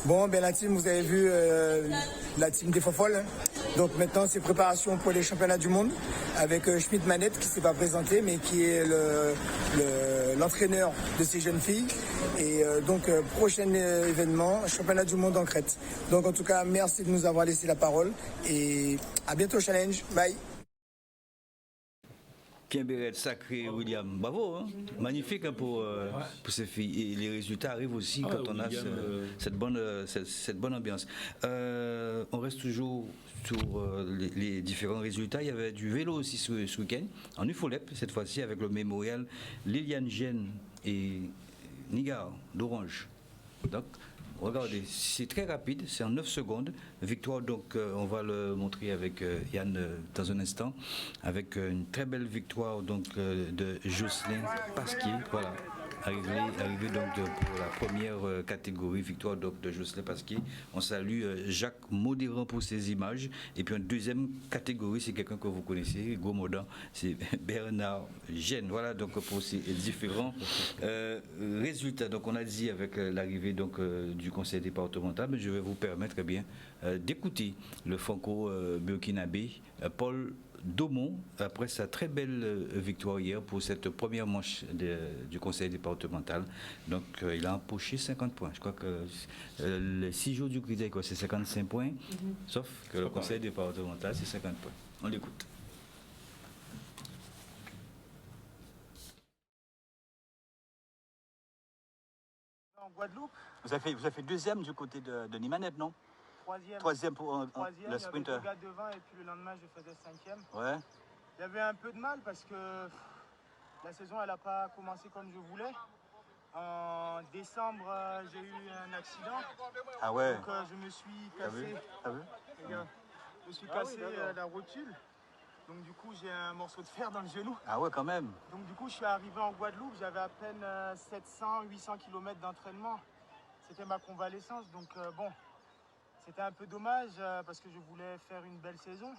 Bon, ben la team, vous avez vu la team des Fofolles. Donc maintenant, c'est préparation pour les championnats du monde avec Schmidt Manette qui ne s'est pas présenté, mais qui est l'entraîneur de ces jeunes filles. Et donc, prochain événement, championnat du monde en Crète. Donc en tout cas, merci de nous avoir laissé la parole et à bientôt Challenge. Bye. Kimberet, sacré William, bravo, hein? Magnifique hein, pour ces filles. Et les résultats arrivent aussi quand on William, a cette bonne ambiance. On reste toujours sur les différents résultats. Il y avait du vélo aussi ce week-end, en Ufolep, cette fois-ci avec le mémorial Liliane Gênes et Nigar d'Orange. Donc, regardez, c'est très rapide, c'est en 9 secondes. Victoire, donc, on va le montrer avec Yann dans un instant, avec une très belle victoire donc, de Jocelyn Pasquier. Voilà, arrivé donc pour la première catégorie, victoire donc, de Jocelyn Pasquier. On salue Jacques Modérant pour ses images. Et puis en deuxième catégorie, c'est quelqu'un que vous connaissez, Gomodan, c'est Bernard Gênes. Voilà donc pour ces différents résultats. Donc on a dit avec l'arrivée donc du conseil départemental, mais je vais vous permettre eh bien d'écouter le franco-burkinabé Paul Daumont, après sa très belle victoire hier pour cette première manche du conseil départemental. Donc il a empoché 50 points. Je crois que les 6 jours du critère, c'est 55 points, sauf que le conseil départemental, c'est 50 points. On l'écoute. En Guadeloupe. Vous avez fait deuxième du côté de Nimaneb, non? Troisième pour le sprinter. Il y avait 2 gars devant et puis le lendemain je faisais 5e. Ouais. Il y avait un peu de mal parce que la saison elle n'a pas commencé comme je voulais. En décembre j'ai eu un accident. Ah ouais. Donc je me suis cassé. T'as vu Je me suis cassé la rotule. Donc du coup j'ai un morceau de fer dans le genou. Ah ouais quand même. Donc du coup je suis arrivé en Guadeloupe, j'avais à peine 700-800 km d'entraînement. C'était ma convalescence donc bon. C'était un peu dommage parce que je voulais faire une belle saison.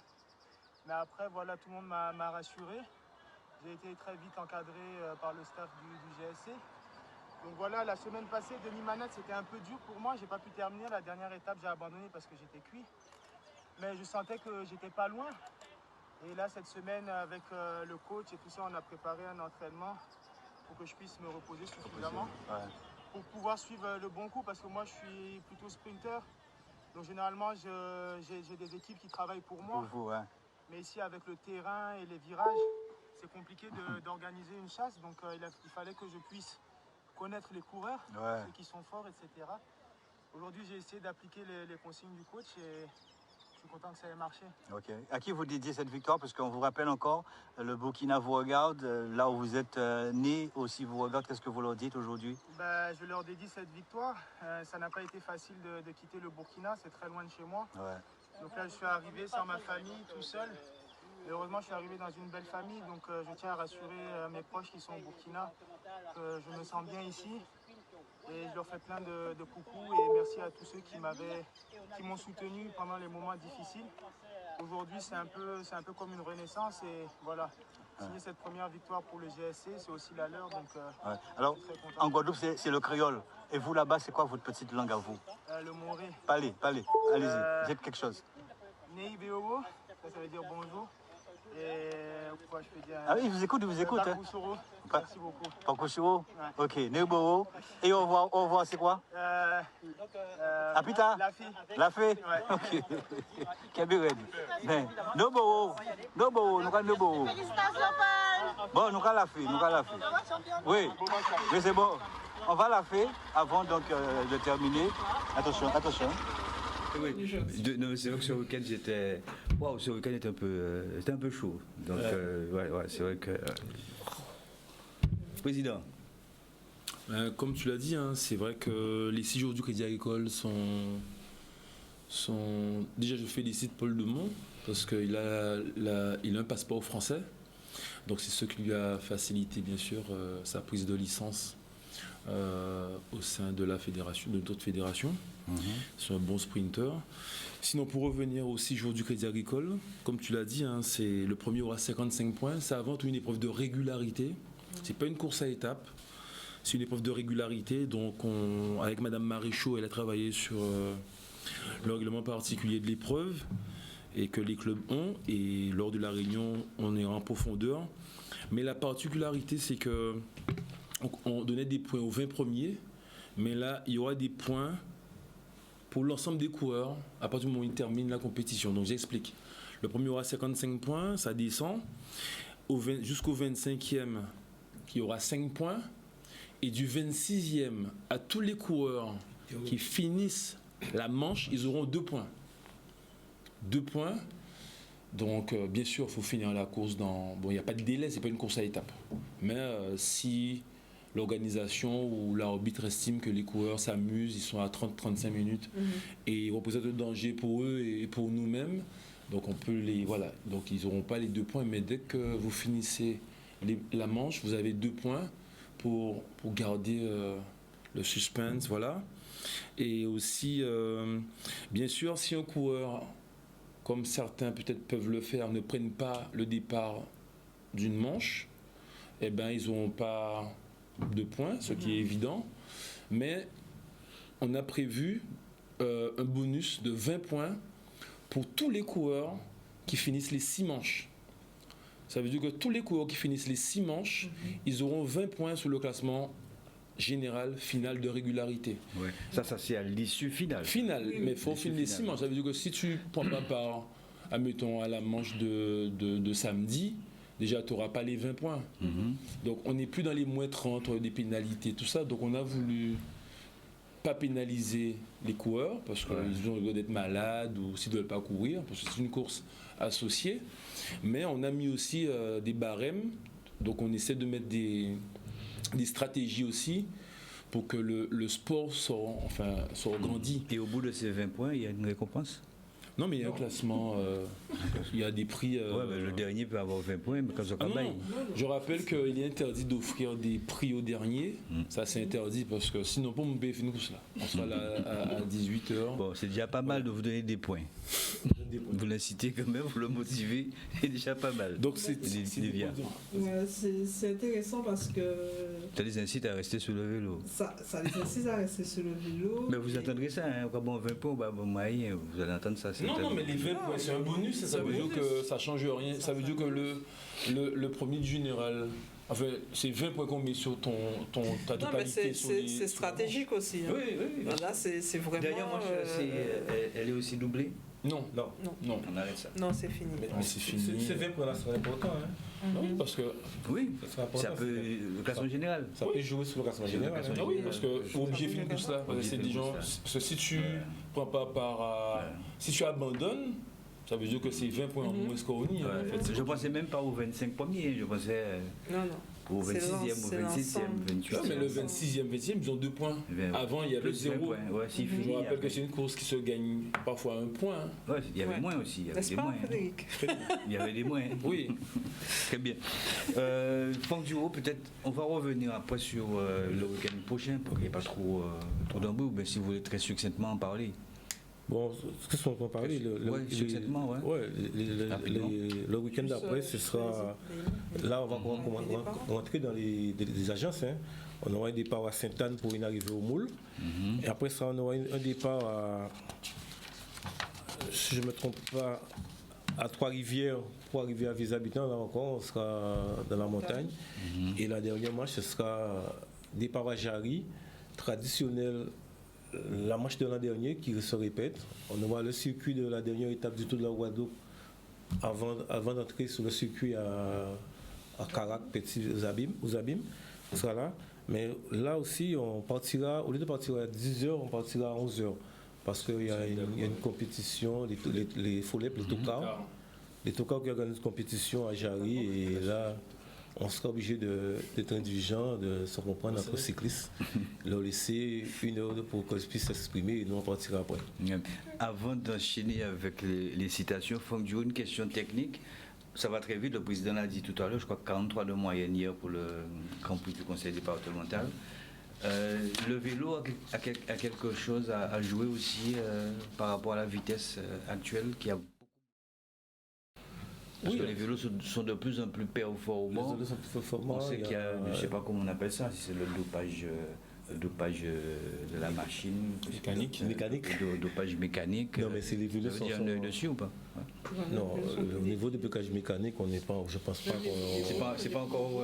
Mais après, voilà, tout le monde m'a rassuré. J'ai été très vite encadré par le staff du GSC. Donc voilà, la semaine passée, demi-manette, c'était un peu dur pour moi. J'ai pas pu terminer. La dernière étape, j'ai abandonné parce que j'étais cuit. Mais je sentais que j'étais pas loin. Et là, cette semaine, avec le coach et tout ça, on a préparé un entraînement pour que je puisse me reposer suffisamment. Pour pouvoir suivre le bon coup parce que moi, je suis plutôt sprinter. Donc généralement, j'ai des équipes qui travaillent pour moi. Pour vous, ouais. Mais ici, avec le terrain et les virages, c'est compliqué d'organiser une chasse. Donc il fallait que je puisse connaître les coureurs, ceux qui sont forts, etc. Aujourd'hui, j'ai essayé d'appliquer les consignes du coach et je suis content que ça ait marché. Ok. À qui vous dédiez cette victoire? Parce qu'on vous rappelle encore, le Burkina vous regarde, là où vous êtes né aussi vous regarde. Qu'est-ce que vous leur dites aujourd'hui? Je leur dédie cette victoire. Ça n'a pas été facile de quitter le Burkina, c'est très loin de chez moi. Ouais. Donc là, je suis arrivé sans ma famille, tout seul. Et heureusement, je suis arrivé dans une belle famille. Donc je tiens à rassurer mes proches qui sont au Burkina que je me sens bien ici. Et je leur fais plein de coucou et merci à tous ceux qui m'ont soutenu pendant les moments difficiles. Aujourd'hui, c'est un peu comme une renaissance et voilà, signer cette première victoire pour le GSC, c'est aussi la leur. Donc, alors, en Guadeloupe, c'est le créole. Et vous, là-bas, c'est quoi votre petite langue à vous? Le moré. Parlez, allez-y, dites quelque chose. Nei Beogo, ça veut dire bonjour. Et quoi je peux dire? Ah oui, je vous écoute. Pakushoro, merci beaucoup. Pakushoro, ok. Neuboro. Et au revoir, c'est quoi? Ah putain. La fée. Ouais. Ok. Kabiredi. Ben, Neuboro, nous avons Neuboro. Félicitations, Paul. Bon, nous avons la fée, Oui, mais c'est bon. On va la faire avant donc de terminer. Attention. Oui, c'est vrai que ce week-end j'étais. Waouh, ce week-end était un peu chaud. Donc, c'est vrai que. Président. Comme tu l'as dit, hein, c'est vrai que les 6 jours du Crédit Agricole sont. Déjà, je félicite Paul Daumont parce qu'il a un passeport français. Donc, c'est ce qui lui a facilité, bien sûr, sa prise de licence au sein de la fédération, de d'autres fédérations. C'est un bon sprinter. Sinon, pour revenir aussi joueur du Crédit Agricole, comme tu l'as dit, hein, c'est le premier aura 55 points. C'est avant tout une épreuve de régularité. C'est pas une course à étapes. C'est une épreuve de régularité. Donc, avec Madame Maréchaux, elle a travaillé sur le règlement particulier de l'épreuve et que les clubs ont. Et lors de la réunion, on est en profondeur. Mais la particularité, c'est que on donnait des points aux 20 premiers, mais là, il y aura des points pour l'ensemble des coureurs à partir du moment où ils terminent la compétition. Donc j'explique. Le premier aura 55 points, ça descend. Jusqu'au 25e, il y aura 5 points. Et du 26e à tous les coureurs qui finissent la manche, ils auront 2 points. 2 points. Donc bien sûr, il faut finir la course dans... Bon, il n'y a pas de délai, ce n'est pas une course à étapes. Mais si l'organisation ou l'arbitre estime que les coureurs s'amusent, ils sont à 30-35 minutes et ils représentent un danger pour eux et pour nous-mêmes. Donc on peut les... Voilà, donc ils n'auront pas les 2 points, mais dès que vous finissez la manche, vous avez 2 points pour garder le suspense, voilà. Et aussi, bien sûr, si un coureur, comme certains peut-être peuvent le faire, ne prennent pas le départ d'une manche, eh ben ils n'auront pas de points, ce qui est évident, mais on a prévu un bonus de 20 points pour tous les coureurs qui finissent les 6 manches. Ça veut dire que tous les coureurs qui finissent les 6 manches, ils auront 20 points sur le classement général final de régularité. Ouais. Ça c'est à l'issue finale. Mais il faut finir les 6 manches. Ça veut dire que si tu ne prends pas part, admettons, à la manche de samedi, déjà, tu n'auras pas les 20 points. Donc, on n'est plus dans les moins 30, des pénalités, tout ça. Donc, on a voulu pas pénaliser les coureurs parce qu'ils ont le droit d'être malades ou s'ils ne veulent pas courir, parce que c'est une course associée. Mais on a mis aussi des barèmes. Donc, on essaie de mettre des stratégies aussi pour que le sport soit grandi. Et au bout de ces 20 points, il y a une récompense ? Non, mais il y a un classement, il y a des prix... le dernier peut avoir 20 points, mais quand ça non. Je rappelle qu'il est interdit d'offrir des prix au dernier. Ça, c'est interdit parce que sinon, pour me payer une course là, on sera là à 18h. Bon, c'est déjà pas mal de vous donner des points. Vous l'incitez quand même, vous le motivez, c'est déjà pas mal. Donc, c'est intéressant parce que... Ça les incite à rester sur le vélo. Ça les incite à rester sur le vélo. Mais vous entendrez ça, hein, quand bon 20 points, vous allez entendre ça. Non, mais les 20 points, c'est un bonus. Ça veut dire que ça ne change rien. Ça veut dire que le premier du général, enfin, c'est 20 points qu'on met sur ta totalité. C'est stratégique aussi. Hein. Oui. Là, c'est vraiment... D'ailleurs, moi, elle est aussi doublée. Non. On arrête ça. Non, c'est fini. Mais c'est fini. Ces 20 points-là seraient importants. Non, parce que... Oui, ça peut... Le classement général. Ça peut jouer sur le classement général. Oui, parce que pour obligé de finir tout ça. C'est des gens... Parce que si tu ne prends pas part... Si tu abandonnes, ça veut dire que c'est 20 points en moins scorini. Je ne pensais même pas aux 25 premiers. Je pensais... Non. Au 26e, au 27e, 28e. Non, mais le 26e, 20e, ils ont 2 points. Avant, il y avait 0. Je rappelle que c'est une course qui se gagne parfois 1 point. Il y avait moins aussi. N'est-ce pas, Frédéric ? Il y avait des moins. Oui. Très bien. Franck Duro, peut-être, on va revenir après sur le week-end prochain pour qu'il n'y ait pas trop d'embrouilles, mais si vous voulez très succinctement en parler. Bon, qu'est-ce qu'on peut parler succinctement, le week-end d'après, ce sera... Là, on va rentrer dans les agences. On aura un départ à Sainte-Anne pour une arrivée au Moule. Et après ça, on aura un départ à... Si je ne me trompe pas, à Trois-Rivières pour arriver à Vis-Habitants. Là encore, on sera dans la montagne. Et la dernière marche, ce sera départ à Jarry, traditionnel... La marche de l'an dernier qui se répète. On aura le circuit de la dernière étape du Tour de la Guadeloupe avant d'entrer sur le circuit à Carac, Petit aux Abîmes. On sera là. Mais là aussi, on partira, au lieu de partir à 10h, on partira à 11h. Parce qu'il y a une compétition, les Follep, les Tocars qui organisent une compétition à Jarry. Et là, on sera obligé d'être indulgent, de se comprendre entre cyclistes, leur laisser 1 heure pour qu'ils puissent s'exprimer et nous on partira après. Avant d'enchaîner avec les citations, Franck Duro, une question technique. Ça va très vite, le président l'a dit tout à l'heure, je crois 43 de moyenne hier pour le campus du conseil départemental. Le vélo a quelque chose à jouer aussi par rapport à la vitesse actuelle qui a. Parce que les vélos sont de plus en plus performants. On sait qu'il y a, je ne sais pas comment on appelle ça, si c'est le dopage de la machine. Mécanique. Dopage mécanique. Non, mais c'est les vélos sont un œil dessus ou pas? Non, au niveau du dopage mécanique, on n'est pas, je pense pas qu'on. C'est pas encore.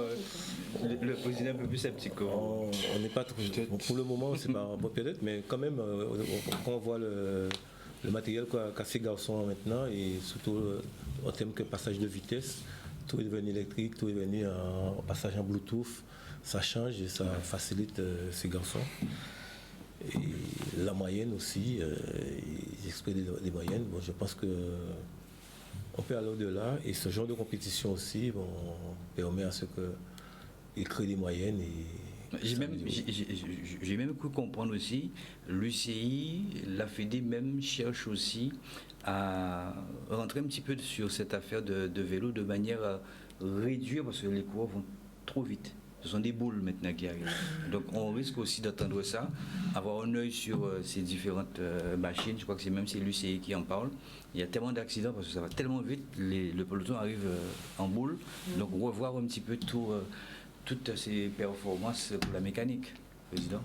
Le président est un peu plus sceptique. On n'est pas trop. Pour le moment, c'est pas bon peut-être, mais quand même, quand on voit le matériel qu'a ces garçons maintenant, et surtout en termes que passage de vitesse, tout est devenu électrique, tout est devenu en passage en Bluetooth, ça change et ça facilite ces garçons. Et la moyenne aussi, ils expriment des moyennes. Bon, je pense que on peut aller au-delà, et ce genre de compétition aussi permet à ce qu'ils créent des moyennes. J'ai même cru comprendre aussi, l'UCI, la Fédé même cherche aussi à rentrer un petit peu sur cette affaire de vélo de manière à réduire, parce que les coureurs vont trop vite. Ce sont des boules maintenant qui arrivent. Donc on risque aussi d'entendre ça, avoir un œil sur ces différentes machines. Je crois que c'est l'UCI qui en parle. Il y a tellement d'accidents parce que ça va tellement vite, le peloton arrive en boule. Donc revoir un petit peu toutes ces performances pour la mécanique, président.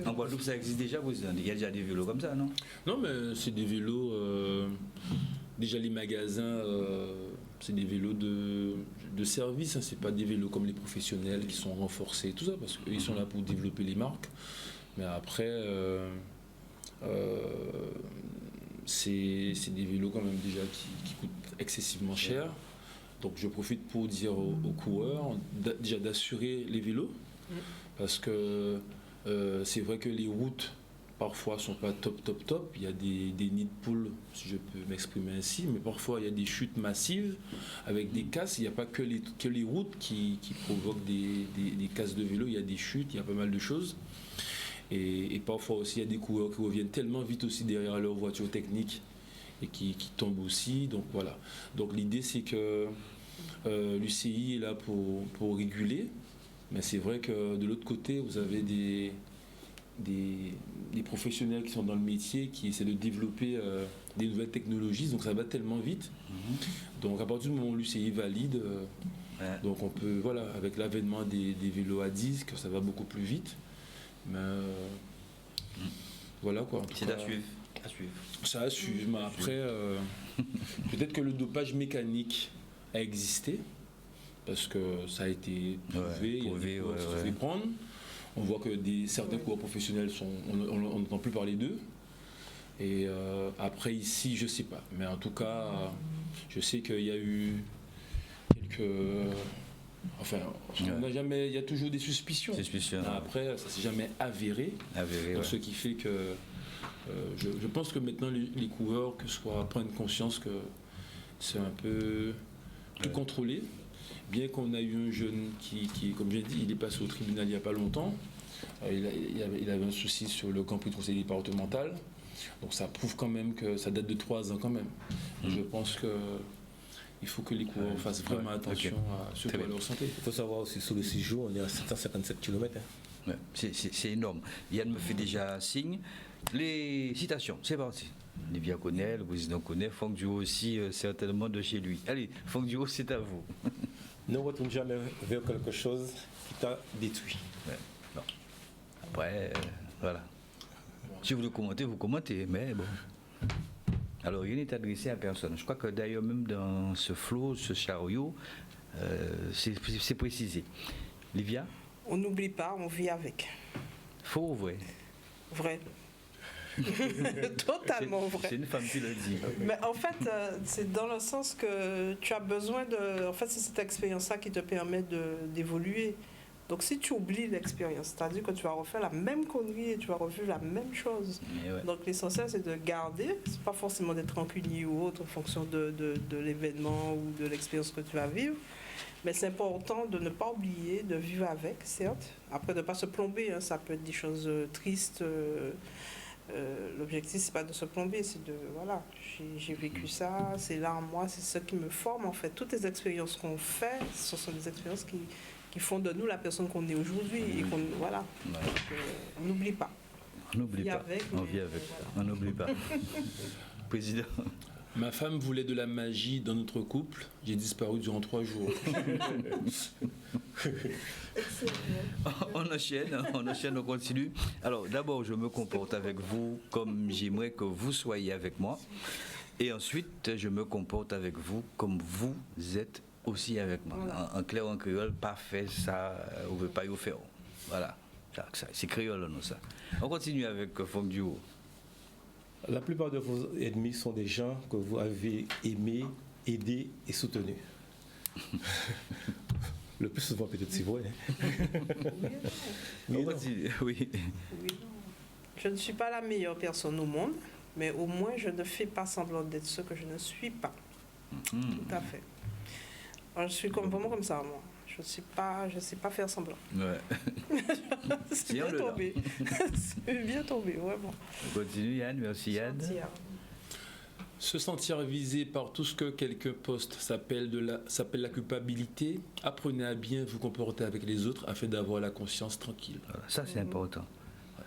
En Guadeloupe, ça existe déjà, président. Il y a déjà des vélos comme ça, non? Non, mais c'est des vélos. Déjà, les magasins, c'est des vélos de service. Hein, c'est pas des vélos comme les professionnels qui sont renforcés, tout ça, parce qu'ils sont là pour développer les marques. Mais après, c'est des vélos quand même déjà qui coûtent excessivement cher. Donc je profite pour dire aux coureurs déjà d'assurer les vélos, parce que c'est vrai que les routes parfois sont pas top. Il y a des nids de poules, si je peux m'exprimer ainsi, mais parfois il y a des chutes massives avec des casses. Il n'y a pas que les routes qui provoquent des casses de vélo, il y a des chutes, il y a pas mal de choses. Et parfois aussi il y a des coureurs qui reviennent tellement vite aussi derrière leur voiture technique et qui tombent aussi. Donc voilà. Donc l'idée c'est que l'UCI est là pour réguler, mais c'est vrai que de l'autre côté vous avez des professionnels qui sont dans le métier, qui essaient de développer des nouvelles technologies, donc ça va tellement vite. Donc à partir du moment où l'UCI valide, donc on peut, voilà, avec l'avènement des vélos à disque, ça va beaucoup plus vite. Mais voilà quoi. C'est à suivre. Ça à suivre, mais après, peut-être que le dopage mécanique a existé, parce que ça a été prouvé, il y a des coureurs qui se sont fait prendre. On voit que certains coureurs professionnels, on n'entend plus parler d'eux. Et après ici, je ne sais pas. Mais en tout cas, je sais qu'il y a eu quelques... Enfin, il y a toujours des suspicions. Après, ça ne s'est jamais avéré. Ce qui fait que je pense que maintenant, les coureurs prennent conscience que c'est un peu plus contrôlé. Bien qu'on a eu un jeune qui, comme j'ai dit, il est passé au tribunal il n'y a pas longtemps. Il avait un souci sur le Grand Prix de conseil départemental. Donc ça prouve quand même que ça date de 3 ans quand même. Et je pense qu'il faut que les coureurs fassent vraiment attention à ce qu'est leur santé. Il faut savoir aussi, sur le 6 jours, on est à 757 km. Ouais, c'est énorme. Yann me fait déjà signe. Les citations, c'est parti. Livia connaît, le président connaît, Franck Duo aussi, certainement de chez lui. Allez, Franck Duo, c'est à vous. Ne retourne jamais vers quelque chose qui t'a détruit. Ouais, bon. Après, voilà. Si vous le commentez, vous commentez, mais bon. Alors, il n'est adressé à personne. Je crois que d'ailleurs, même dans ce flot, ce chariot, c'est précisé. Livia? On n'oublie pas, on vit avec. Faux ou vrai? Vrai. Totalement vrai. C'est une femme qui le dit. Mais en fait, c'est dans le sens que tu as besoin de... En fait, c'est cette expérience-là qui te permet d'évoluer. Donc si tu oublies l'expérience, c'est-à-dire que tu vas refaire la même connerie et tu vas revivre la même chose. Ouais. Donc l'essentiel, c'est de garder. C'est pas forcément d'être rancunier ou autre en fonction de l'événement ou de l'expérience que tu vas vivre. Mais c'est important de ne pas oublier, de vivre avec, certes. Après, de ne pas se plomber. Hein. Ça peut être des choses tristes. L'objectif, c'est pas de se plomber, c'est de, voilà, j'ai vécu ça, c'est là en moi, c'est ce qui me forme en fait. Toutes les expériences qu'on fait, ce sont des expériences qui font de nous la personne qu'on est aujourd'hui. Et qu'on, voilà. Donc, on n'oublie pas. On n'oublie pas. On vit avec. On n'oublie pas. Président. Ma femme voulait de la magie dans notre couple. J'ai disparu durant 3 jours. On enchaîne, on continue. Alors d'abord, je me comporte avec vous comme j'aimerais que vous soyez avec moi. Et ensuite, je me comporte avec vous comme vous êtes aussi avec moi. Voilà. En clair, en créole, parfait, ça, on ne veut pas y faire. Voilà, c'est créole, non, ça. On continue avec Funk Duo. La plupart de vos ennemis sont des gens que vous avez aimés, aidés et soutenus. Le plus souvent, peut-être, c'est vrai. Oui. Je ne suis pas la meilleure personne au monde, mais au moins, je ne fais pas semblant d'être ce que je ne suis pas. Tout à fait. Alors, je suis vraiment comme ça, moi. Je ne sais pas faire semblant. Ouais. C'est bien tombé. C'est bien tombé, vraiment. On continue, Yann. Merci, Yann. Se sentir visé par tout ce que quelqu'un poste s'appelle la culpabilité. Apprenez à bien vous comporter avec les autres afin d'avoir la conscience tranquille. Voilà, ça, c'est important.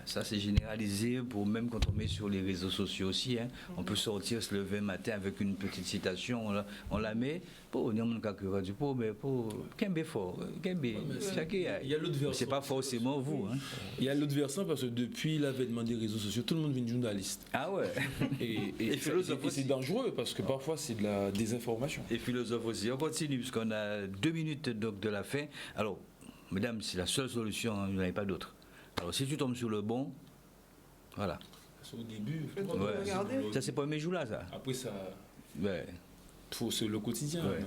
Ça, c'est généralisé pour même quand on met sur les réseaux sociaux aussi. Hein. On peut sortir, se lever un matin avec une petite citation, on la met pour dire du pot, mais pour qu'un fort, il y a l'autre versant. C'est pas forcément vous. Hein. Il y a l'autre versant parce que depuis l'avènement des réseaux sociaux, tout le monde devient journaliste. Ah ouais. Et c'est dangereux parce que parfois c'est de la désinformation. Et philosophe aussi. On continue puisqu'on a 2 minutes donc de la fin. Alors, mesdames, c'est la seule solution, il n'y en a pas d'autre. Alors si tu tombes sur le bon, voilà. C'est au début. Ça c'est pas mes jours là, ça. Après ça. Ouais. C'est le quotidien. Ouais.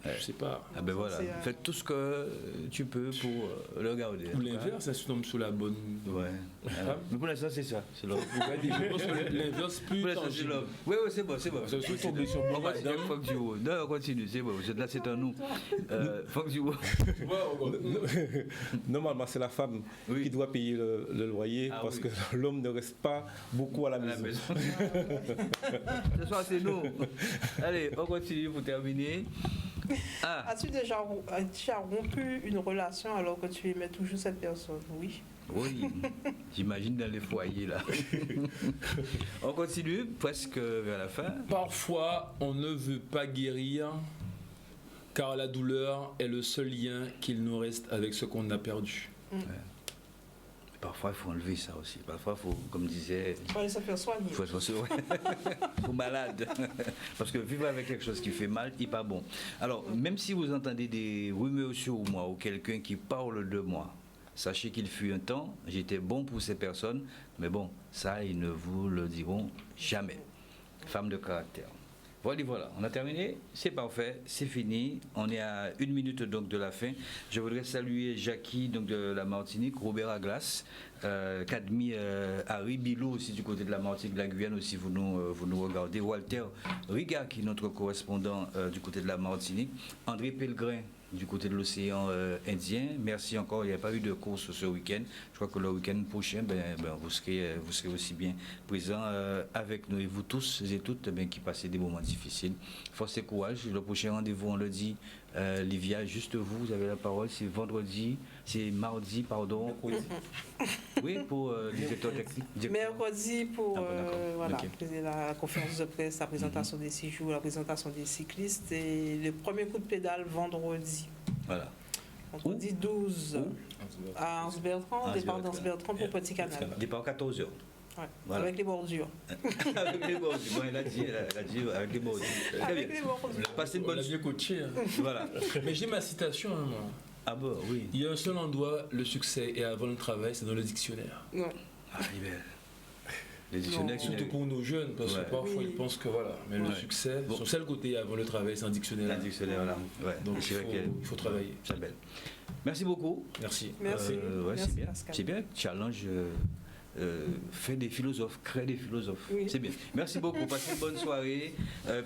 Je sais pas. Ah ben voilà. Faites tout ce que tu peux pour le garder. Ou l'inverse, ça se tombe sous la bonne. Ouais. Mais pour l'instant c'est ça. C'est l'homme. Je pense que l'inverse plus tangible. Oui, c'est bon. Ça se tombe sur on va dire Funk Duo. Non, on continue, c'est bon. Là c'est un nous. Funk Duo. Normalement c'est la femme qui doit payer le loyer parce que l'homme ne reste pas beaucoup à la maison. Ce soir c'est nous. Allez, on continue pour terminer. As-tu déjà rompu une relation alors que tu aimais toujours cette personne? Oui. Oui, j'imagine dans les foyers là. On continue presque vers la fin. Parfois, on ne veut pas guérir car la douleur est le seul lien qu'il nous reste avec ce qu'on a perdu. Ouais. Parfois, il faut enlever ça aussi. Parfois, il faut, comme disait... Il faut aller se faire soigner. Il faut se soigner. Faut malade. Parce que vivre avec quelque chose qui fait mal, il n'est pas bon. Alors, même si vous entendez des rumeurs sur moi ou quelqu'un qui parle de moi, sachez qu'il fut un temps, j'étais bon pour ces personnes, mais bon, ça, ils ne vous le diront jamais. Femme de caractère. Voilà, on a terminé, c'est parfait, c'est fini. On est à 1 minute donc de la fin. Je voudrais saluer Jackie donc de la Martinique, Robert Aglas, Kadmi Harry Bilou aussi du côté de la Martinique, de la Guyane aussi, vous nous regardez. Walter Riga qui est notre correspondant du côté de la Martinique. André Pellegrin du côté de l'océan Indien. Merci encore, il n'y a pas eu de course ce week-end. Je crois que le week-end prochain, vous serez aussi bien présents avec nous et vous tous et toutes qui passez des moments difficiles. Force et courage. Le prochain rendez-vous, on le dit, Livia, juste vous avez la parole. C'est mardi, pardon. Oui, pour le directeur technique. Mercredi pour la conférence de presse, la présentation des 6 jours, la présentation des cyclistes et le premier coup de pédale vendredi. Voilà. Vendredi 12 à Anse-Bertrand, départ d'Anse-Bertrand pour Petit Canal. Départ 14h. Ouais, voilà. Avec les bordures. Avec les bordures. Bon, elle a dit avec les bordures. Avec les bordures. Passez une bonne bien coaché. Voilà. Mais j'ai ma citation, moi. Ah bon, oui. Il y a un seul endroit, le succès et avant le travail, c'est dans le dictionnaire. Ouais. Ah, les dictionnaires. Surtout pour nos jeunes, parce que parfois ils pensent que voilà. Mais le succès, son seul côté avant le travail, c'est un dictionnaire. Un dictionnaire, voilà. Ouais. Donc il faut travailler. C'est belle. Merci beaucoup. Merci. Merci. C'est bien. C'est bien. Challenge. Fait des philosophes, crée des philosophes. Oui. C'est bien. Merci beaucoup. Passez une bonne soirée.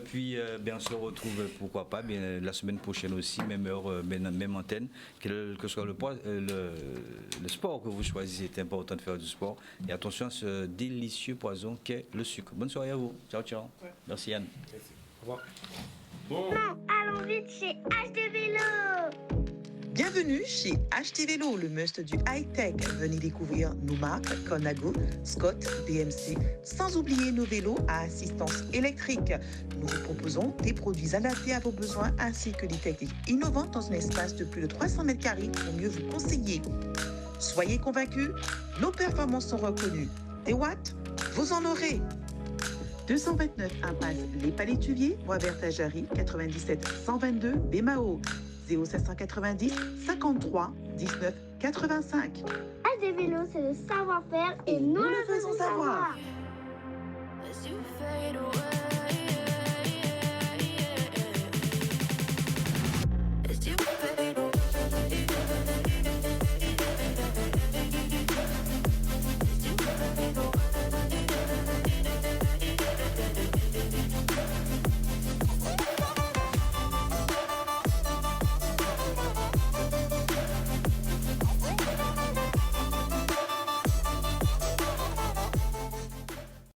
Puis on se retrouve, pourquoi pas, la semaine prochaine aussi, même heure, même antenne. Quel que soit le sport que vous choisissez, c'est important de faire du sport. Et attention à ce délicieux poison qu'est le sucre. Bonne soirée à vous. Ciao, ciao. Ouais. Merci Yann. Merci. Au revoir. Bon. Allons vite chez HD Vélo. Bienvenue chez HT Vélo, le must du high-tech. Venez découvrir nos marques Conago, Scott, BMC, sans oublier nos vélos à assistance électrique. Nous vous proposons des produits adaptés à vos besoins ainsi que des techniques innovantes dans un espace de plus de 300 mètres carrés pour mieux vous conseiller. Soyez convaincus, nos performances sont reconnues. Des watts, vous en aurez. 229 impasse Les Palétuviers, Bois Vert Jarry, 97 122 Bémao. 0790 53 19 85. HT Vélo, c'est le savoir-faire et nous le faisons savoir. As you fade away.